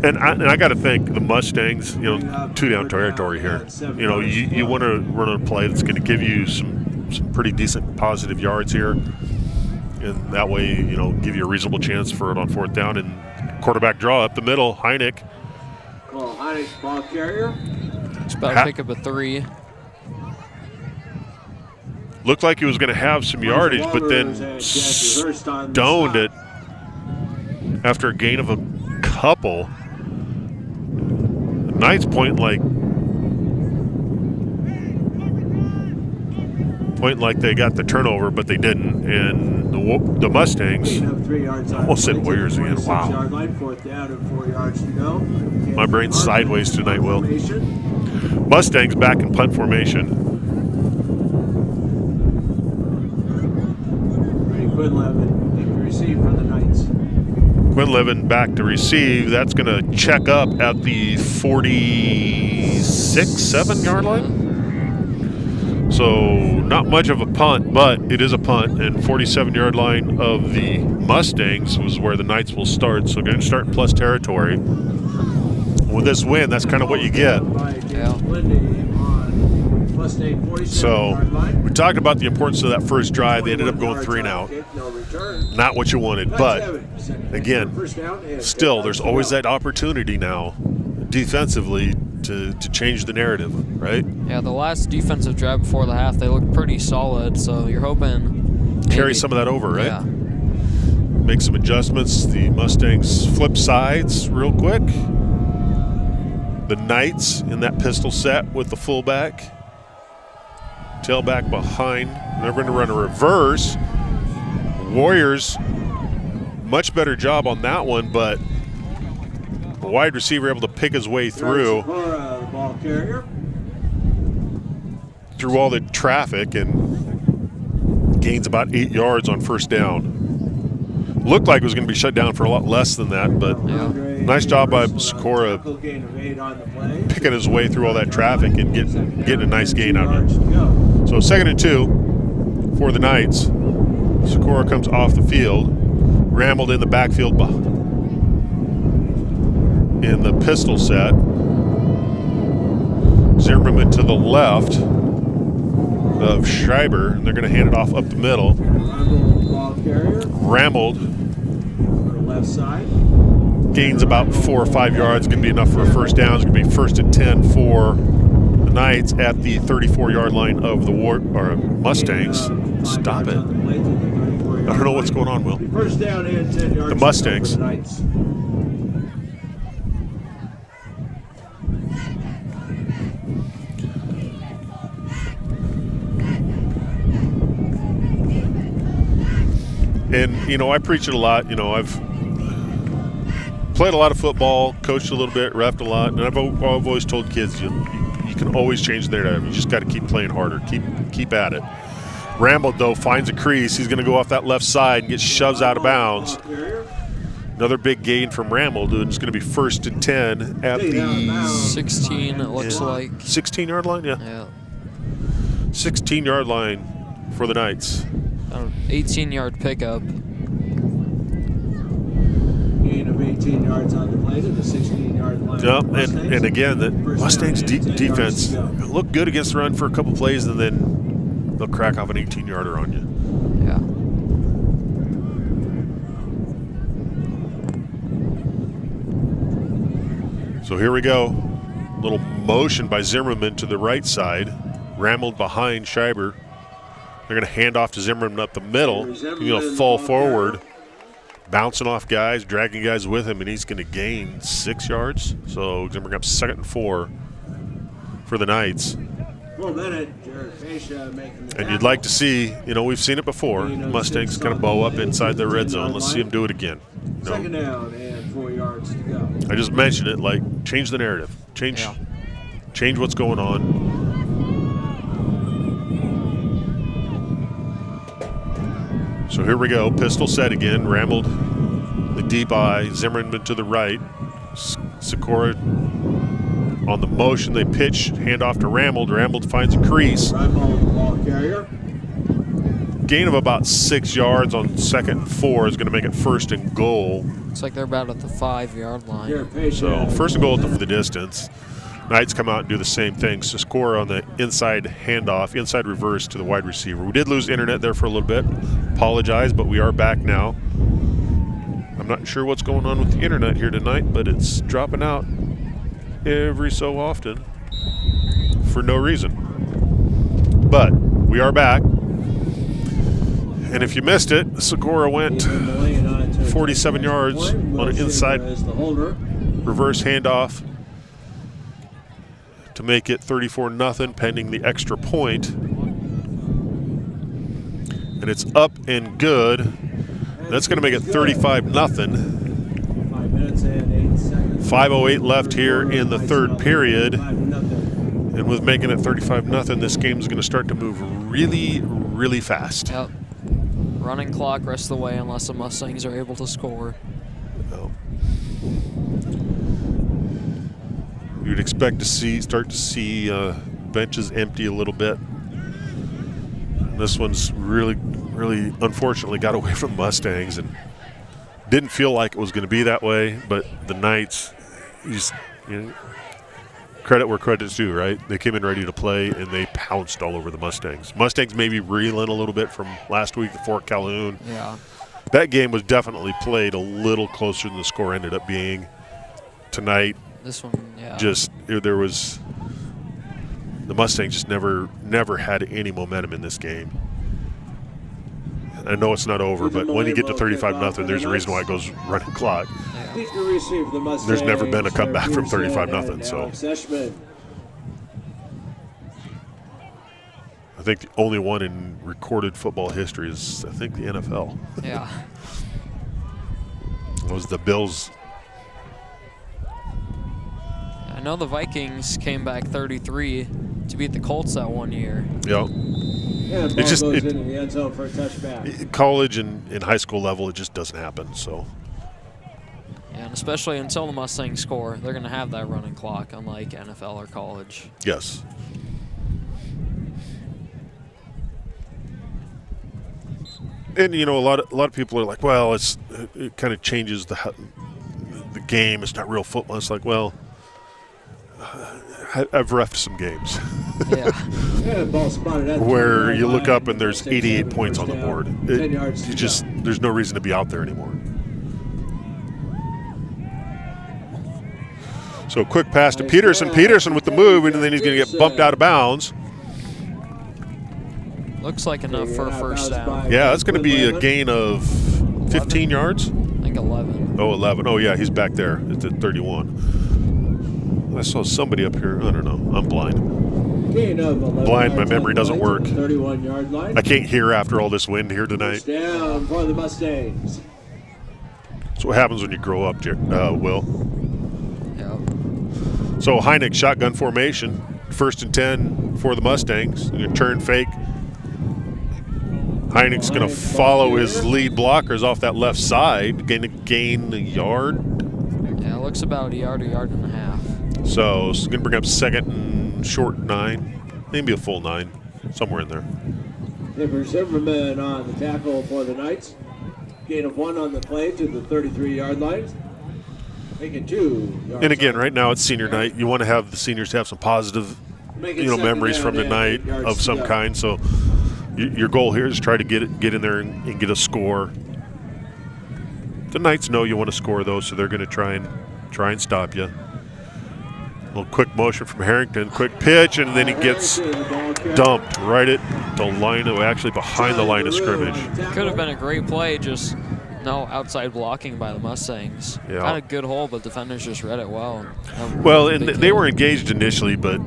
And I got to think the Mustangs, you know, 2 down territory here. You know, you want to run a play that's going to give you some pretty decent positive yards here. And that way, you know, give you a reasonable chance for it on 4th down. And quarterback draw up the middle, Heineck. Call Heineck, ball carrier. It's about to pick up a 3. Looked like he was going to have some yardage, but then stoned it after a gain of a couple. The Knights point like they got the turnover, but they didn't. And the Mustangs, almost said Warriors again. Wow. My brain's sideways tonight, Will. Mustangs back in punt formation. Quinlevin to receive for the Knights. Quinlevin back to receive. That's going to check up at the 46, 7-yard line. So not much of a punt, but it is a punt. And 47-yard line of the Mustangs was where the Knights will start. So going to start in plus territory. With this win, that's kind of what you get. Yeah. So we talked about the importance of that first drive. They ended up going 3 and out. Not what you wanted, but again, still there's always that opportunity now defensively to change the narrative, right? Yeah, the last defensive drive before the half, they looked pretty solid, so you're hoping carry some of that over, right? Yeah. Make some adjustments. The Mustangs flip sides real quick. The Knights in that pistol set with the fullback. Tailback behind. They're going to run a reverse. Warriors, much better job on that one, but the wide receiver able to pick his way through all the traffic and gains about 8 yards on 1st down. Looked like it was going to be shut down for a lot less than that, but nice job by Sikora picking his way through all that traffic and getting a nice gain out of it. So 2nd and 2 for the Knights. Sikora comes off the field. Rambled in the backfield in the pistol set. Zimmerman to the left of Schreiber. And they're going to hand it off up the middle. Rambled. Left side. Gains about 4 or 5 yards. Going to be enough for a 1st down. It's going to be 1st and 10 for the Knights at the 34-yard line of the Mustangs. Stop it. I don't know what's going on, Will. First down and 10 yards. The Mustangs. And, you know, I preach it a lot. You know, I've played a lot of football, coached a little bit, reffed a lot, and I've always told kids you can always change the narrative. You just got to keep playing harder, keep at it. Rambled, though, finds a crease. He's going to go off that left side and get shoves out of bounds. Another big gain from Rambled, and it's going to be 1st and 10 at the 16, it looks like. 16-yard line, Yeah. 16-yard line for the Knights. 18-yard pickup. Gain of 18 yards on the play to the 16-yard line. Yep, and again, the Mustangs defense looked good against the run for a couple plays, and then they'll crack off an 18-yarder on you. Yeah. So here we go. Little motion by Zimmerman to the right side. Rambled behind Schreiber. They're going to hand off to Zimmerman up the middle. He's going to fall forward, bouncing off guys, dragging guys with him, and he's going to gain 6 yards. So Zimmerman up 2nd and 4 for the Knights. And you'd like to see, you know, we've seen it before. Mustangs kind of bow up inside their red zone. Let's see them do it again. You know, 2nd down and 4 yards to go. I just mentioned it, like, change the narrative. Change what's going on. So here we go. Pistol set again. Rambled the deep eye. Zimmerman to the right. Sikora on the motion. They pitch. Hand off to Rambled. Rambled finds a crease. Ball carrier. Gain of about 6 yards on 2nd and 4 is going to make it 1st and goal. Looks like they're about at the 5-yard line. So 1st and goal for the distance. Knights come out and do the same thing. Score on the inside handoff, inside reverse to the wide receiver. We did lose internet there for a little bit. Apologize, but we are back now. I'm not sure what's going on with the internet here tonight, but it's dropping out every so often for no reason. But we are back. And if you missed it, Segura went 47 yards on an inside reverse handoff to make it 34-0 pending the extra point. And it's up and good. That's going to make it 35-0. 5:08 left here in the 3rd period. And with making it 35-0, this game is going to start to move really, really fast. Yep. Running clock rest of the way unless the Mustangs are able to score. You'd expect to start to see benches empty a little bit. This one's really, really unfortunately got away from the Mustangs and didn't feel like it was going to be that way. But the Knights, credit where credit's due, right? They came in ready to play and they pounced all over the Mustangs. Mustangs maybe reeling a little bit from last week at Fort Calhoun. Yeah. That game was definitely played a little closer than the score ended up being. Tonight, this one, yeah. There was the Mustangs just never had any momentum in this game. I know it's not over, but when you get to 35-0, there's a reason why it goes running clock. Yeah. There's never been a comeback from 35-0. So I think the only one in recorded football history is, I think, the NFL. Yeah. It was the Bills. I know the Vikings came back 33 to beat the Colts that one year. Yeah. Yeah, the ball goes into the end zone for a touchback. College and high school level, it just doesn't happen. So. Yeah, and especially until the Mustangs score, they're going to have that running clock, unlike NFL or college. Yes. And a lot of people are like, well, it kind of changes the game. It's not real football. It's like, well, I've reffed some games. Yeah. Ball spotted at where you look up and there's 88 points on the board. 10 yards to There's no reason to be out there anymore. So quick pass to Peterson. Peterson with the move, and then he's going to get bumped out of bounds. Looks like enough for a first down. Yeah, that's going to be a gain of 15 yards. I think 11. Oh, 11. Oh, yeah, he's back there at the 31. I saw somebody up here. I don't know. I'm blind. Gain of 11 Blind, my yards memory on the doesn't play to work. the 31-yard line. I can't hear after all this wind here tonight. First down for the Mustangs. That's what happens when you grow up, Will. Yep. So Heineck shotgun formation, 1st and 10 for the Mustangs. They're gonna turn fake. Heineck's going to follow his lead blockers off that left side, going to gain a yard. Yeah, it looks about a yard and a half. So it's going to bring up 2nd and short 9, maybe a full 9, somewhere in there. Tipper Zimmerman on the tackle for the Knights. Gain of 1 on the play to the 33-yard line. Making 2 yards. And again, right now it's senior night. You want to have the seniors have some positive, memories from the night of some kind. So your goal here is try to get in there and get a score. The Knights know you want to score though, so they're going to try and stop you. A little quick motion from Harrington, quick pitch, and then he gets dumped right at the line, actually behind the line of scrimmage. Could have been a great play, just no outside blocking by the Mustangs. Yeah. Had a good hole, but defenders just read it well. Well, and they were engaged initially, but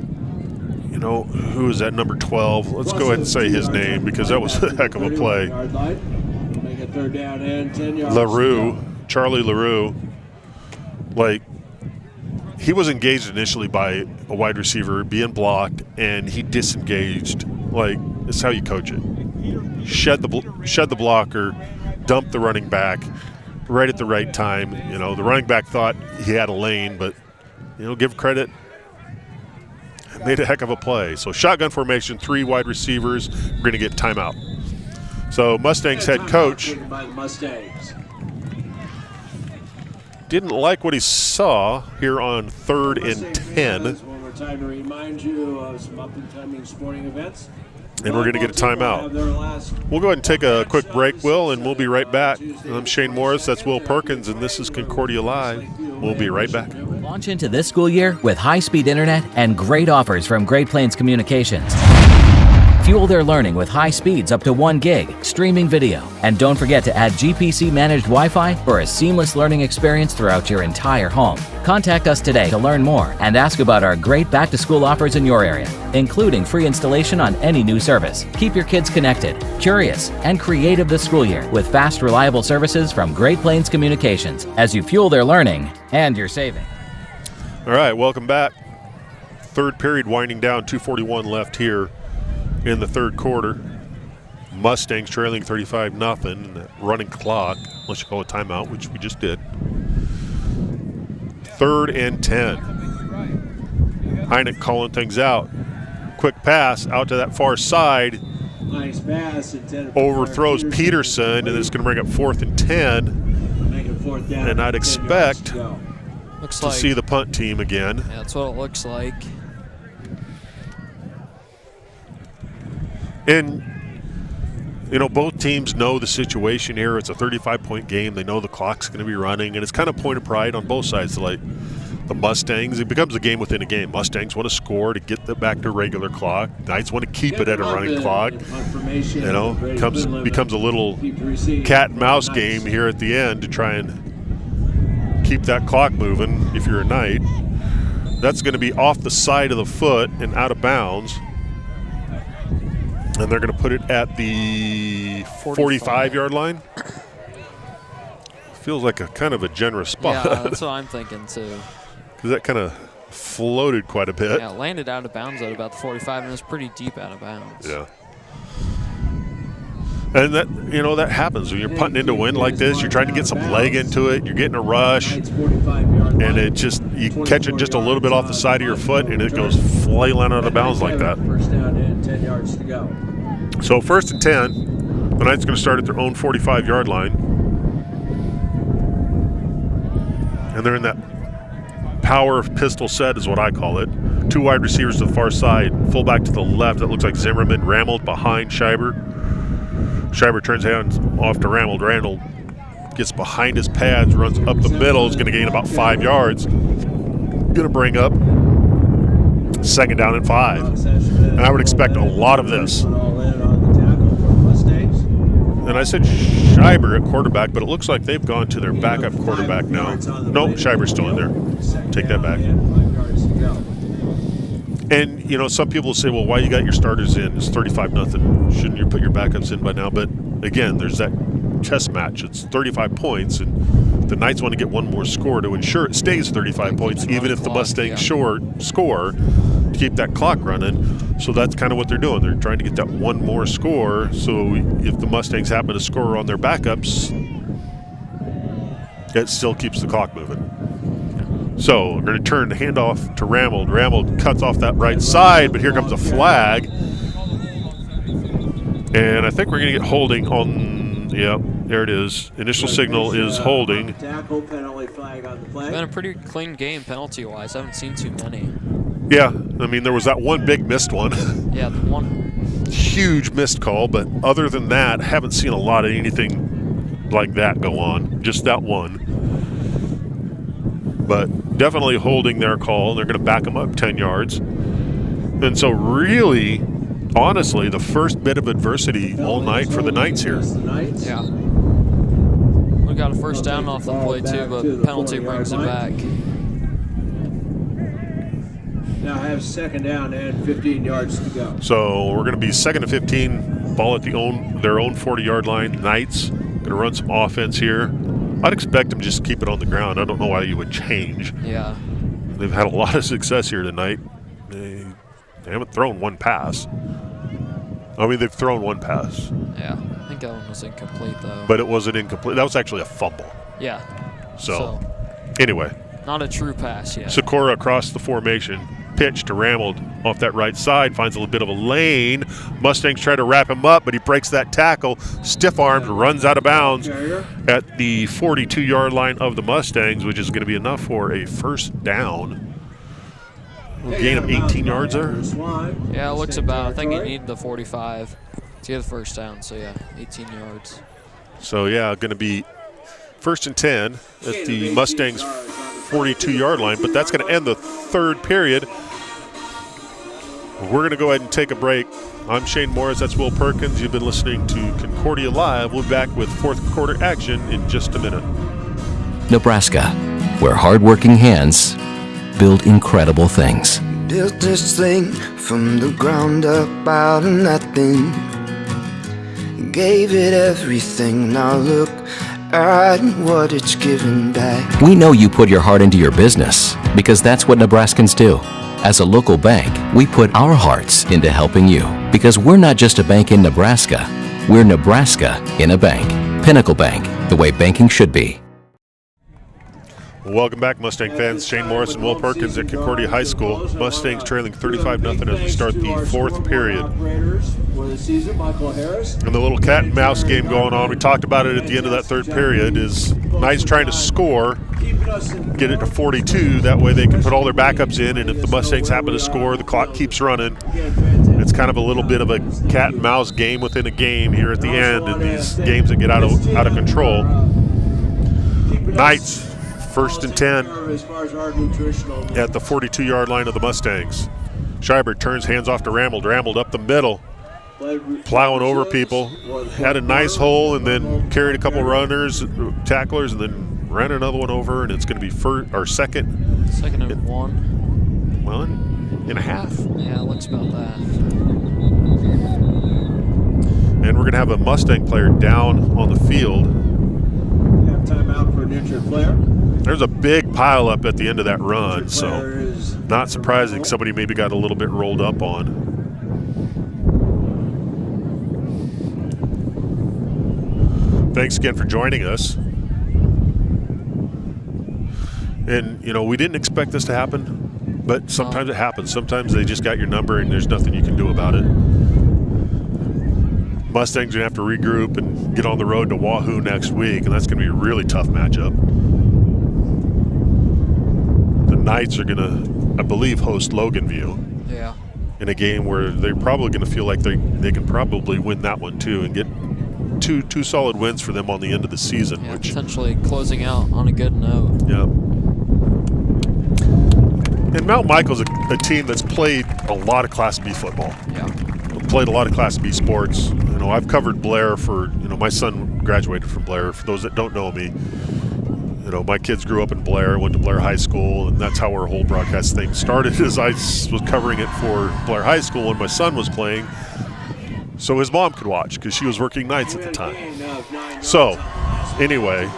who is that number 12? Let's go ahead and say his name because that was a heck of a play. Make it 3rd down and 10 yards. LaRue, Charlie LaRue, he was engaged initially by a wide receiver being blocked, and he disengaged. It's how you coach it. Shed the blocker, dump the running back right at the right time. The running back thought he had a lane, but give credit. Made a heck of a play. So shotgun formation, 3 wide receivers. We're going to get timeout. So Mustangs head coach didn't like what he saw here on 3rd and 10. One more time to remind you of some up-and-coming sporting events. And we're going to get a timeout. We'll go ahead and take a quick break, Will, and we'll be right back. I'm Shane Morris, that's Will Perkins, and this is Concordia Live. We'll be right back. Launch into this school year with high-speed internet and great offers from Great Plains Communications. Fuel their learning with high speeds up to 1 gig, streaming video, and don't forget to add GPC-managed Wi-Fi for a seamless learning experience throughout your entire home. Contact us today to learn more and ask about our great back-to-school offers in your area, including free installation on any new service. Keep your kids connected, curious, and creative this school year with fast, reliable services from Great Plains Communications as you fuel their learning and your saving. All right, welcome back. 3rd period winding down, 2:41 left here in the 3rd quarter. Mustangs trailing 35-0. Running clock, unless you call it timeout, which we just did. 3rd and 10. Heineck calling things out. Quick pass out to that far side. Nice pass. Overthrows Peterson, and it's going to bring up 4th and 10. Make it 4th down. And I'd expect to see the punt team again. Yeah, that's what it looks like. And, both teams know the situation here. It's a 35-point game. They know the clock's going to be running, and it's kind of point of pride on both sides. The Mustangs, it becomes a game within a game. Mustangs want to score to get back to regular clock. Knights want to keep it at a running clock. Becomes a little cat and mouse game here at the end to try and keep that clock moving if you're a Knight. That's going to be off the side of the foot and out of bounds. And they're going to put it at the 45-yard line. Feels like a kind of a generous spot. Yeah, that's what I'm thinking too. Because that kind of floated quite a bit. Yeah, landed out of bounds at about the 45, and it was pretty deep out of bounds. Yeah. And that happens when you're punting into wind like this. You're trying to get some leg into it. You're getting a rush, and you catch it just a little bit off the side of your foot, and it goes flailing out of bounds like that. First down and 10 yards to go. So 1st and 10. The Knights going to start at their own 45-yard line, and they're in that power pistol set, is what I call it. 2 wide receivers to the far side, fullback to the left. That looks like Zimmerman. Rammel behind Scheiber. Scheiber turns hands off to Rammel. Randall gets behind his pads, runs up the middle, is going to gain about 5 yards. Going to bring up 2nd down and 5. And I would expect a lot of this. And I said Scheiber at quarterback, but it looks like they've gone to their backup quarterback now. Nope, Scheiber's still in there. Take that back. And, you know, some people say, well, why you got your starters in? It's 35-0. Shouldn't you put your backups in by now? But, again, there's that chess match. It's 35 points, and the Knights want to get one more score to ensure it stays 35 points, even if the Mustangs score to keep that clock running. So that's kind of what they're doing. They're trying to get that one more score, so if the Mustangs happen to score on their backups, it still keeps the clock moving. So we're going to turn the handoff to Rammel. Rammel cuts off that right side, but here comes a flag. And I think we're going to get holding on, yeah, there it is. Initial signal is holding. Tackle, penalty flag on the play. Been a pretty clean game penalty-wise. I haven't seen too many. Yeah, I mean, there was that one big missed one. Yeah, the one. Huge missed call, but other than that, haven't seen a lot of anything like that go on. Just that one. But definitely holding their call. They're going to back them up 10 yards. And so really, honestly, the first bit of adversity all night for the Knights here. Yeah. We got a first down off the play too, but penalty brings it back. Now have second down and 15 yards to go. So we're going to be 2nd and 15, ball at their own 40-yard line. Knights going to run some offense here. I'd expect them just to keep it on the ground. I don't know why you would change. Yeah. They've had a lot of success here tonight. They haven't thrown one pass. I mean, they've thrown one pass. Yeah, I think that one was incomplete, though. But it wasn't incomplete. That was actually a fumble. Yeah. So anyway. Not a true pass yet. Sikora across the formation. Pitch to Rammel off that right side. Finds a little bit of a lane. Mustangs try to wrap him up, but he breaks that tackle. Stiff armed, runs out of bounds at the 42-yard line of the Mustangs, which is going to be enough for a first down. We'll gain of 18 yards there. Yeah, it looks about. I think he needed the 45 to get the first down. So, yeah, 18 yards. So, yeah, going to be 1st and 10 at the Mustangs' 42-yard line, but that's going to end the third period. We're going to go ahead and take a break. I'm Shane Morris. That's Will Perkins. You've been listening to Concordia Live. We'll be back with fourth quarter action in just a minute. Nebraska, where hardworking hands build incredible things. Built this thing from the ground up out of nothing. Gave it everything. Now look at what it's given back. We know you put your heart into your business because that's what Nebraskans do. As a local bank, we put our hearts into helping you because we're not just a bank in Nebraska, we're Nebraska in a bank. Pinnacle Bank, the way banking should be. Welcome back, Mustang fans. Shane Morris and Will Perkins at Concordia High School. Mustangs trailing 35-0 as we start the fourth period. And the little cat and mouse game going on, we talked about it at the end of that third period, is Knights trying to score, get it to 42. That way they can put all their backups in, and if the Mustangs happen to score, the clock keeps running. It's kind of a little bit of a cat and mouse game within a game here at the end in these games that get out of control. Knights 1st and 10 at the 42-yard line of the Mustangs. Schreiber turns, hands off to Rammel. Rammel up the middle, plowing over people. Had a nice hole and then carried a couple runners, tacklers, and then ran another one over, and it's going to be second. Second and 1.5. Yeah, it looks about that. And we're going to have a Mustang player down on the field. Timeout for an injured player. There's a big pile up at the end of that run, so not surprising somebody maybe got a little bit rolled up on. Thanks again for joining us. And, you know, we didn't expect this to happen, but sometimes it happens. Sometimes they just got your number and there's nothing you can do about it. Mustangs are going to have to regroup and get on the road to Wahoo next week, and that's going to be a really tough matchup. The Knights are going to, I believe, host Loganview. Yeah. In a game where they're probably going to feel like they can probably win that one too and get two solid wins for them on the end of the season. Yeah, which potentially closing out on a good note. Yeah. And Mount Michael's a team that's played a lot of Class B football. Yeah. Played a lot of Class B sports. You know, I've covered Blair for, my son graduated from Blair. For those that don't know me, You know, my kids grew up in Blair, went to Blair High School, and that's how our whole broadcast thing started. As I was covering it for Blair High School when my son was playing, so his mom could watch because she was working nights at the time. So, anyway,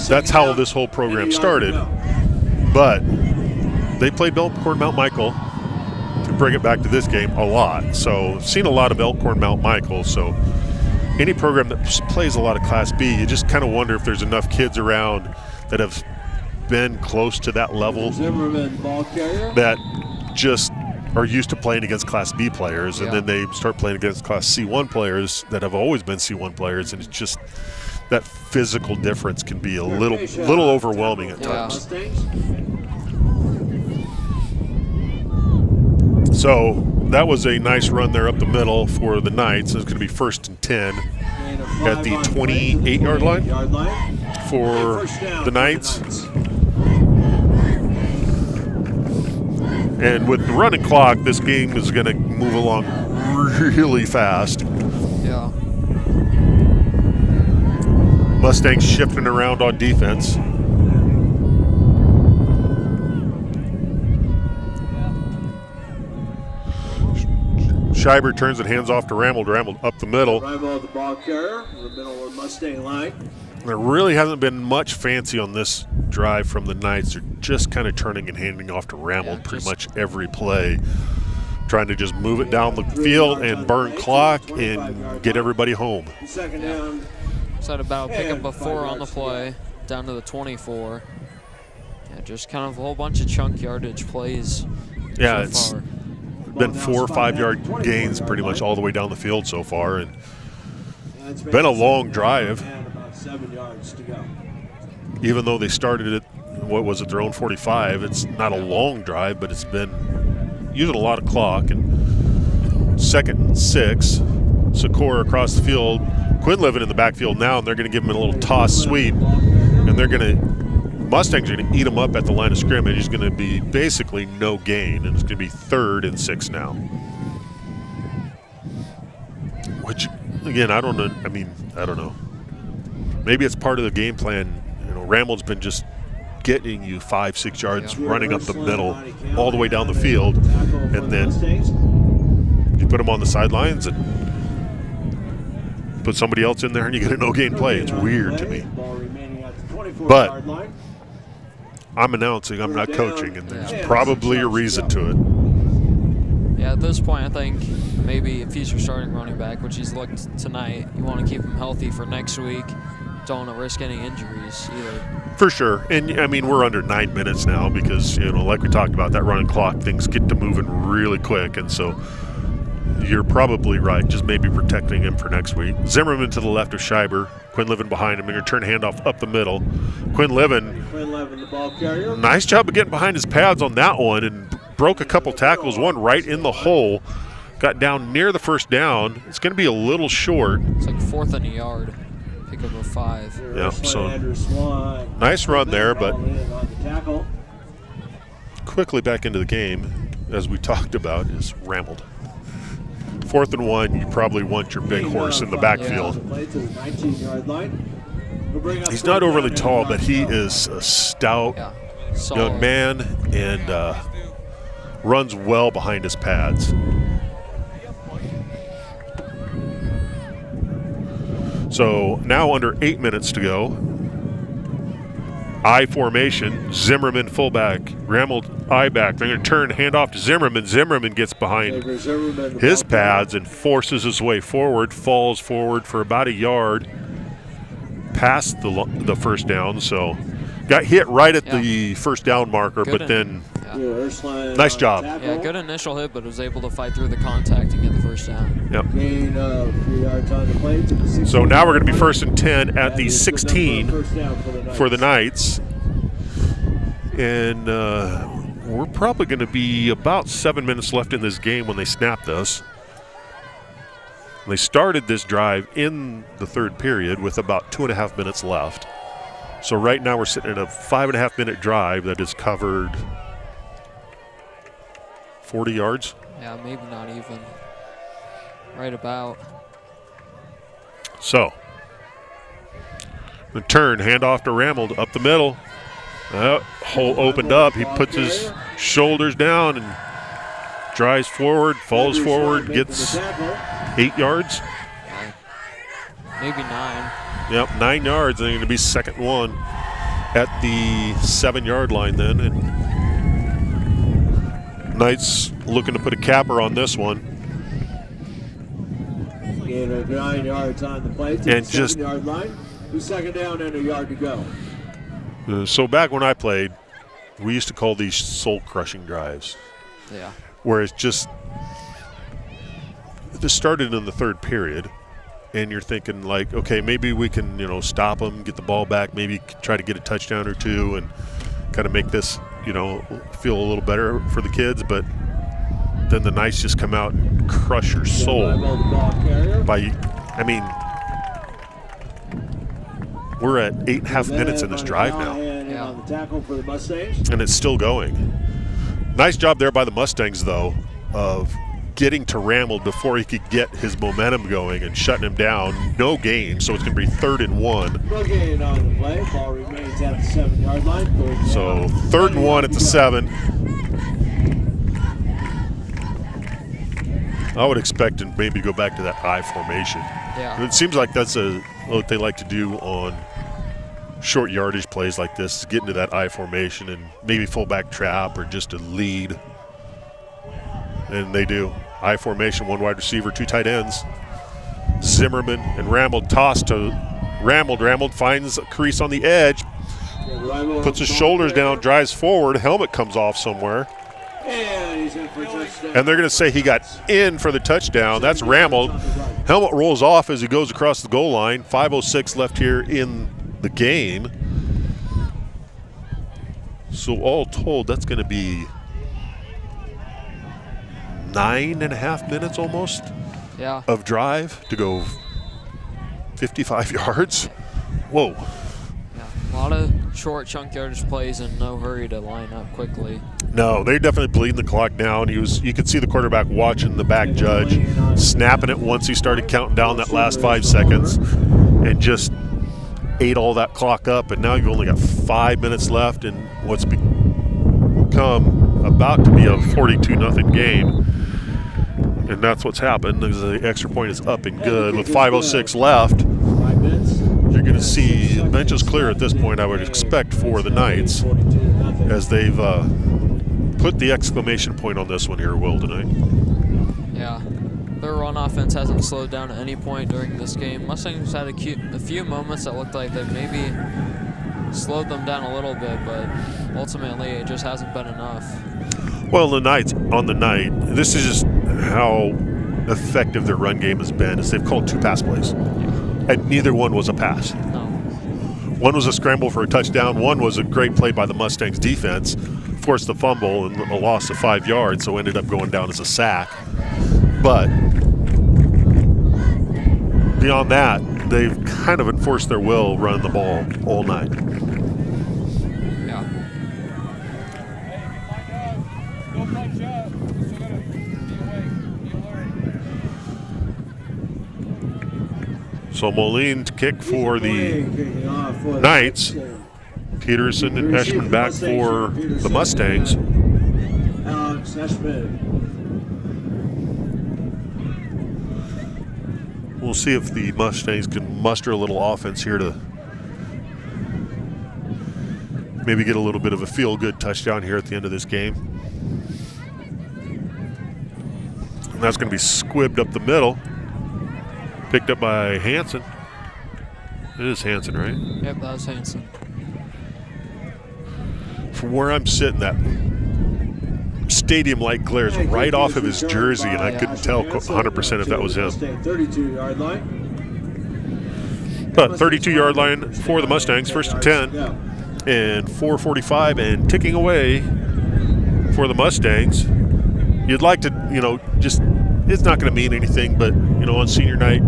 that's how this whole program started. But they played Elkhorn Mount Michael, to bring it back to this game, a lot. So, seen a lot of Elkhorn Mount Michael. So, any program that plays a lot of Class B, you just kind of wonder if there's enough kids around that have been close to that level that just are used to playing against Class B players, and then they start playing against Class C1 players that have always been C1 players, and it's just that physical difference can be a little overwhelming at times. So that was a nice run there up the middle for the Knights. It's going to be 1st and 10 at the 28-yard line for the Knights. And with the running clock, this game is going to move along really fast. Yeah. Mustangs shifting around on defense. Schreiber turns and hands off to Ramel. Ramel up the middle. Arrival of the ball carrier in the middle of Mustang line. There really hasn't been much fancy on this drive from the Knights. They're just kind of turning and handing off to Ramel pretty much every play, trying to just move it down the field and burn clock and get everybody home. Second down. So about pick up a 4 on the play, down to the 24. Yeah, just kind of a whole bunch of chunk yardage plays. Yeah, so it's far. been 4 or 5 yard gains pretty much all the way down the field so far, and been a long drive. About 7 yards to go. Even though they started it, what was it, their own 45, it's not a long drive, but it's been using a lot of clock. And 2nd and 6, Sikora across the field, Quinlivan in the backfield now, and they're going to give him a little toss sweep, and they're going to Mustangs are going to eat him up at the line of scrimmage. He's going to be basically no gain, and it's going to be 3rd and 6 now. Which, again, I don't know. I mean, I don't know. Maybe it's part of the game plan. You know, Ramel's been just getting you 5-6 yards running up the middle all the way down the field, and then you put him on the sidelines and put somebody else in there and you get a no gain play. It's weird to me. But I'm announcing, I'm not coaching, and there's probably a reason to it. Yeah, at this point, I think maybe if he's your starting running back, which he's looked tonight, you want to keep him healthy for next week. Don't want to risk any injuries either. For sure. And, I mean, we're under 9 minutes now because, you know, like we talked about, that running clock, things get to moving really quick. And so you're probably right, just maybe protecting him for next week. Zimmerman to the left of Schreiber. Quinlivan behind him, and return handoff up the middle. Quinlivan, the ball carrier. Nice job of getting behind his pads on that one and broke a couple tackles, one right in the hole. Got down near the first down. It's going to be a little short. It's like 4th and a yard. Pick up a 5. Yeah, so nice run there, but quickly back into the game, as we talked about, is Rambled. 4th and 1, you probably want your big horse in the backfield. He's not overly tall, but he is a stout young man and runs well behind his pads. So now under 8 minutes to go. I formation, Zimmerman fullback, Ramel I back. They're going to turn, hand off to Zimmerman. Zimmerman gets behind his pads and forces his way forward, falls forward for about a yard past the first down. So got hit right at the first down marker, but then nice job. Yeah, good initial hit, but was able to fight through the contact and get the first down. Yep. So now we're going to be 1st and 10 at the 16 for the Knights. And we're probably going to be about 7 minutes left in this game when they snap this. They started this drive in the 3rd period with about 2.5 minutes left. So right now we're sitting at a 5.5 minute drive that is covered 40 yards. Yeah, maybe not even. Right about. So The turn, handoff to Rameld, up the middle. Hole opened up. He puts his shoulders down and drives forward, falls forward, gets 8 yards. Maybe 9. Yep, 9 yards, and going to be second one at the 7-yard line then. And Knights looking to put a capper on this one. Gain of 9 yards on the play to And the just 7-yard line. 2nd down and a yard to go. So back when I played, we used to call these soul-crushing drives. Yeah. Where it's just, this started in the 3rd period, and you're thinking like, okay, maybe we can, stop them, get the ball back, maybe try to get a touchdown or two, and kind of make this, feel a little better for the kids. But then the Knights just come out and crush your soul. We're at 8.5 minutes in this drive now. On the tackle for the Mustangs. And it's still going. Nice job there by the Mustangs, though, of getting to Rameld before he could get his momentum going and shutting him down. No gain, so it's going to be 3rd and 1. No gain on the play. Ball remains at the 7-yard line. So 3rd and 1 at the 7. I would expect him maybe to go back to that I formation. Yeah. And it seems like that's what they like to do on short yardage plays like this, get into that I formation and maybe fullback trap or just a lead. And they do. I formation, 1 wide receiver, 2 tight ends. Zimmerman and Rameld toss to Rameld. Rameld finds a crease on the edge, puts his shoulders down, drives forward, helmet comes off somewhere. And he's in for a touchdown. And they're going to say he got in for the touchdown. That's Rameld. Helmet rolls off as he goes across the goal line. 5:06 left here in the game. So all told, that's going to be 9.5 minutes almost of drive to go 55 yards. Whoa. Yeah, a lot of short chunk yardage plays and no hurry to line up quickly. No, they're definitely bleeding the clock down. You could see the quarterback watching the back judge, snapping it once he started counting down that last 5 seconds, and just ate all that clock up. And now you've only got 5 minutes left in what's become about to be a 42-0 game. And that's what's happened. The extra point is up and good. With 5:06 left, you're going to see benches clear at this point, I would expect, for the Knights, as they've put the exclamation point on this one here, Will, tonight. Yeah. Their run offense hasn't slowed down at any point during this game. Mustangs had a few moments that looked like they maybe slowed them down a little bit, but ultimately it just hasn't been enough. Well, the Knights on the night, this is just how effective their run game has been, is they've called 2 pass plays. And neither one was a pass. No. One was a scramble for a touchdown. One was a great play by the Mustangs defense, forced the fumble and a loss of 5 yards, so ended up going down as a sack. But beyond that, they've kind of enforced their will running the ball all night. Yeah. So Moline to kick for the Knights. Peterson and Eschman back for the Mustangs. Alex Eschman. We'll see if the Mustangs can muster a little offense here to maybe get a little bit of a feel-good touchdown here at the end of this game. And that's going to be squibbed up the middle. Picked up by Hansen. It is Hansen, right? Yep, that was Hansen. From where I'm sitting, that stadium light glares right off of his jersey, and I couldn't tell 100% if that was him. 32-yard line. But 32-yard line for the Mustangs, 1st and 10, and 4:45 and ticking away for the Mustangs. You'd like to, just, it's not going to mean anything, but, on senior night,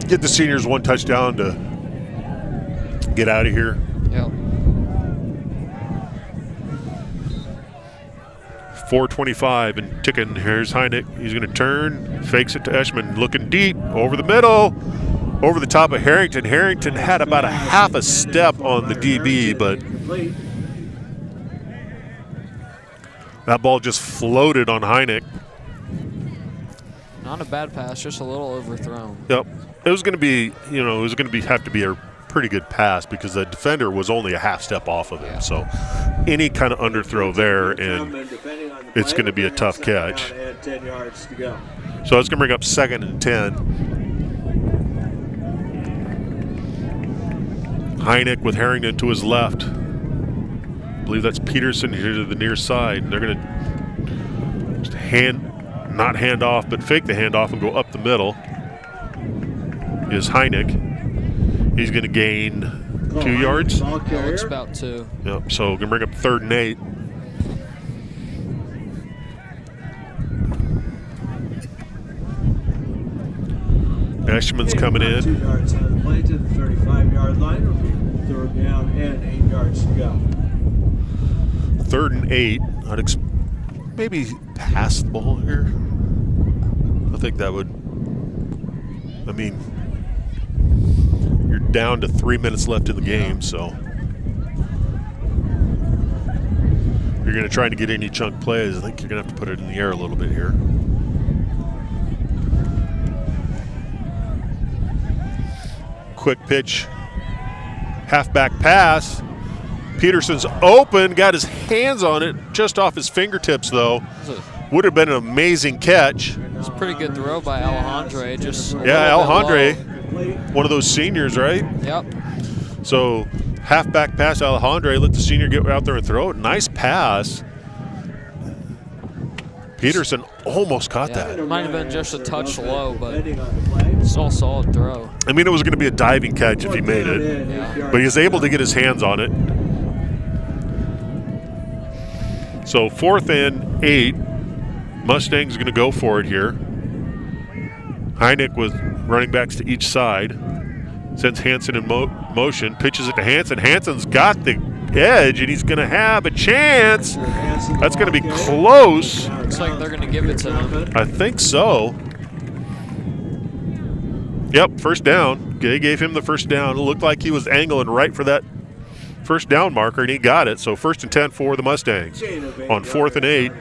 get the seniors 1 touchdown to get out of here. Yep. 4:25 and ticking. Here's Heineck. He's going to turn, fakes it to Eschman, looking deep over the middle. over the top of Harrington. Harrington had about a half a step on the DB, but that ball just floated on Heineck. Not a bad pass, just a little overthrown. Yep. It was going to be, you know, it was going to have to be a pretty good pass because the defender was only a half step off of him. So any kind of underthrow there, and it's going to be a tough catch. So it's going to bring up 2nd and 10. Heineck with Harrington to his left. I believe that's Peterson here to the near side. They're going to just not hand off, but fake the handoff and go up the middle. Is Heineck. He's going to gain 2 yards. Yeah, looks about 2. Yep, so going to bring up 3rd and 8. Ashman's coming in. 2 yards on the play to the 35-yard line. 3rd down and 8 yards to go. 3rd and 8. I'd maybe pass the ball here. I think that would. I mean, you're down to 3 minutes left in the game, so you're going to try to get any chunk plays. I think you're going to have to put it in the air a little bit here. Quick pitch, halfback pass. Peterson's open, got his hands on it, just off his fingertips though. Would have been an amazing catch. It's a pretty good throw by Alejandre. Alejandre, one of those seniors, right? Yep. So halfback pass, Alejandre, let the senior get out there and throw it. Nice pass. Peterson almost caught that. It might have been just a touch low, but it's all solid throw. I mean, it was going to be a diving catch if he made it, but he was able to get his hands on it. So 4th and 8. Mustangs going to go for it here. Heineck with running backs to each side. Sends Hansen in motion. Pitches it to Hansen. Hansen's got the edge, and he's going to have a chance. That's going to be close. Looks like they're going to give it to him. I think so. Yep, first down. They gave him the first down. It looked like he was angling right for that first down marker, and he got it. So 1st and 10 for the Mustangs on 4th and 8.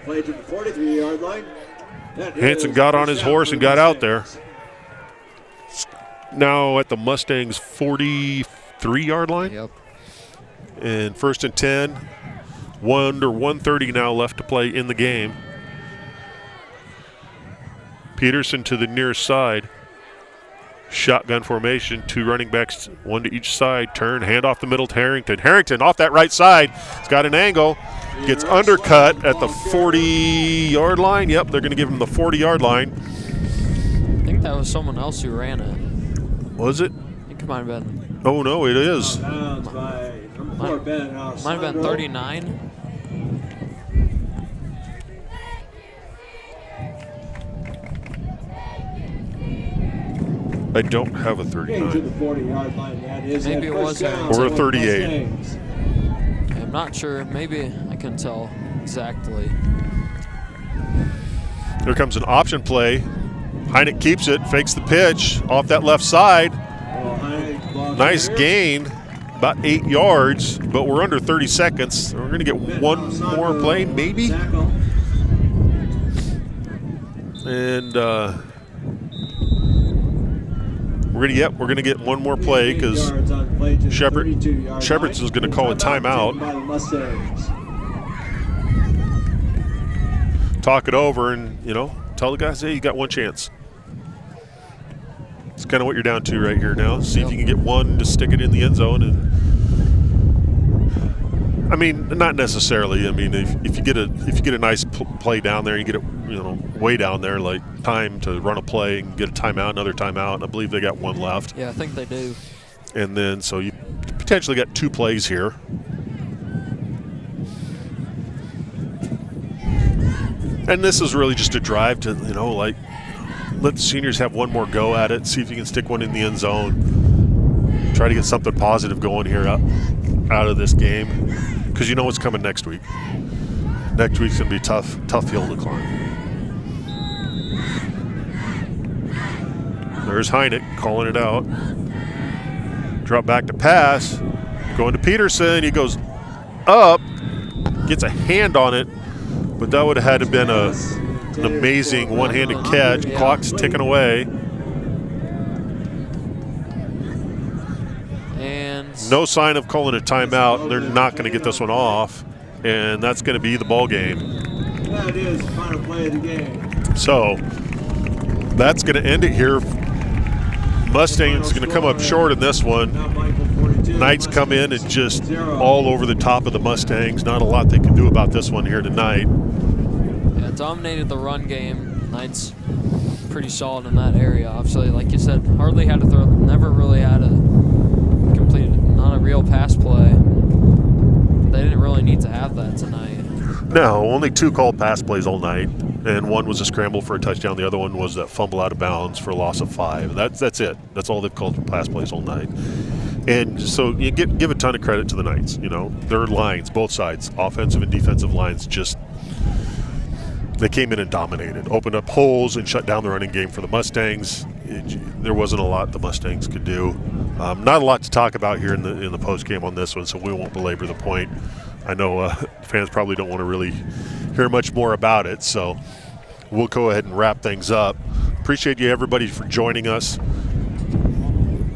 Hansen got on his horse and got out there. Now at the Mustangs' 43-yard line. Yep. And 1st and 10. Under 1:30 now left to play in the game. Peterson to the near side. Shotgun formation, 2 running backs, 1 to each side. Turn, hand off the middle to Harrington. Harrington off that right side. He's got an angle. Gets undercut at the 40-yard line. Yep, they're going to give him the 40-yard line. I think that was someone else who ran it. Was it? I think it might have been. Oh, no, it is. Might have been 39. I don't have a 39. Maybe it was or a 38. I'm not sure. Maybe I can tell exactly. Here comes an option play. Heineck keeps it, fakes the pitch off that left side. Nice gain, about 8 yards, but we're under 30 seconds. We're going to get one more play, maybe. And we're gonna get one more play because Shepard's is going to call a timeout. Talk it over and, tell the guys, hey, you got one chance. It's kind of what you're down to right here now. See if you can get one to stick it in the end zone. And I mean, not necessarily. I mean, if you get a nice play down there, you get it, way down there, like time to run a play and get a timeout, another timeout. And I believe they got one left. Yeah, I think they do. And then so you potentially got 2 plays here. And this is really just a drive to, let the seniors have one more go at it, see if you can stick one in the end zone. Try to get something positive going here out of this game, because you know what's coming next week. Next week's going to be a tough hill to climb. There's Heineck calling it out. Drop back to pass. Going to Peterson. He goes up. Gets a hand on it. But that would have had to been an amazing one-handed catch. Yeah. Clock's ticking away. And No sign of calling a timeout. They're not going to get this one off. And that's going to be the ball game. That is the final play of the game. So that's going to end it here. Mustang's going to come up short in this one. Knights come in and just all over the top of the Mustangs. Not a lot they can do about this one here tonight. yeah, dominated the run game. Knights pretty solid in that area. Obviously, like you said, hardly had to throw. Never really had a completed, not a real pass play. They didn't really need to have that tonight. No, only 2 called pass plays all night, and one was a scramble for a touchdown. The other one was that fumble out of bounds for a loss of 5. That's it. That's all they've called for pass plays all night. And so you give a ton of credit to the Knights. You know, their lines, both sides, offensive and defensive lines, just they came in and dominated, opened up holes and shut down the running game for the Mustangs. There wasn't a lot the Mustangs could do. Not a lot to talk about here in the post game on this one, so we won't belabor the point. I know fans probably don't want to really hear much more about it, so we'll go ahead and wrap things up. Appreciate you, everybody, for joining us,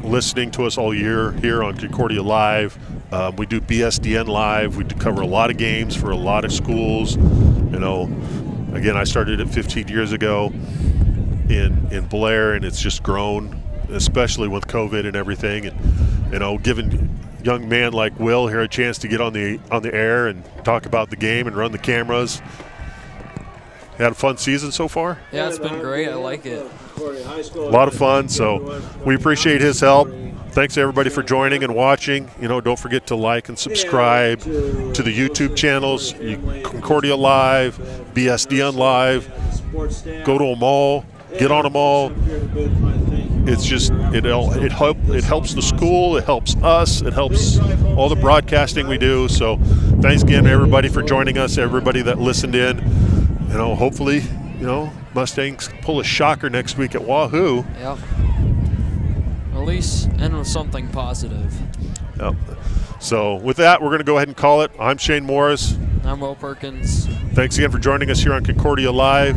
listening to us all year here on Concordia Live. We do BSDN Live. We do cover a lot of games for a lot of schools. You know, again, I started it 15 years ago in Blair, and it's just grown, especially with COVID and everything. And you know, giving young man like Will here a chance to get on the air and talk about the game and run the cameras. Had a fun season so far. Yeah, it's been great. I like it. A lot of fun, so we appreciate his help. Thanks everybody for joining and watching. You know, don't forget to like and subscribe to the YouTube channels, Concordia Live, BSDN Live. Go to them all, get on them all. It's just it helps the school, it helps us, it helps all the broadcasting we do. So thanks again everybody for joining us, everybody that listened in. You know, hopefully, you know, Mustangs pull a shocker next week at Wahoo. Yep. At least end with something positive. Yep. So with that, we're going to go ahead and call it. I'm Shane Morris. I'm Will Perkins. Thanks again for joining us here on Concordia Live.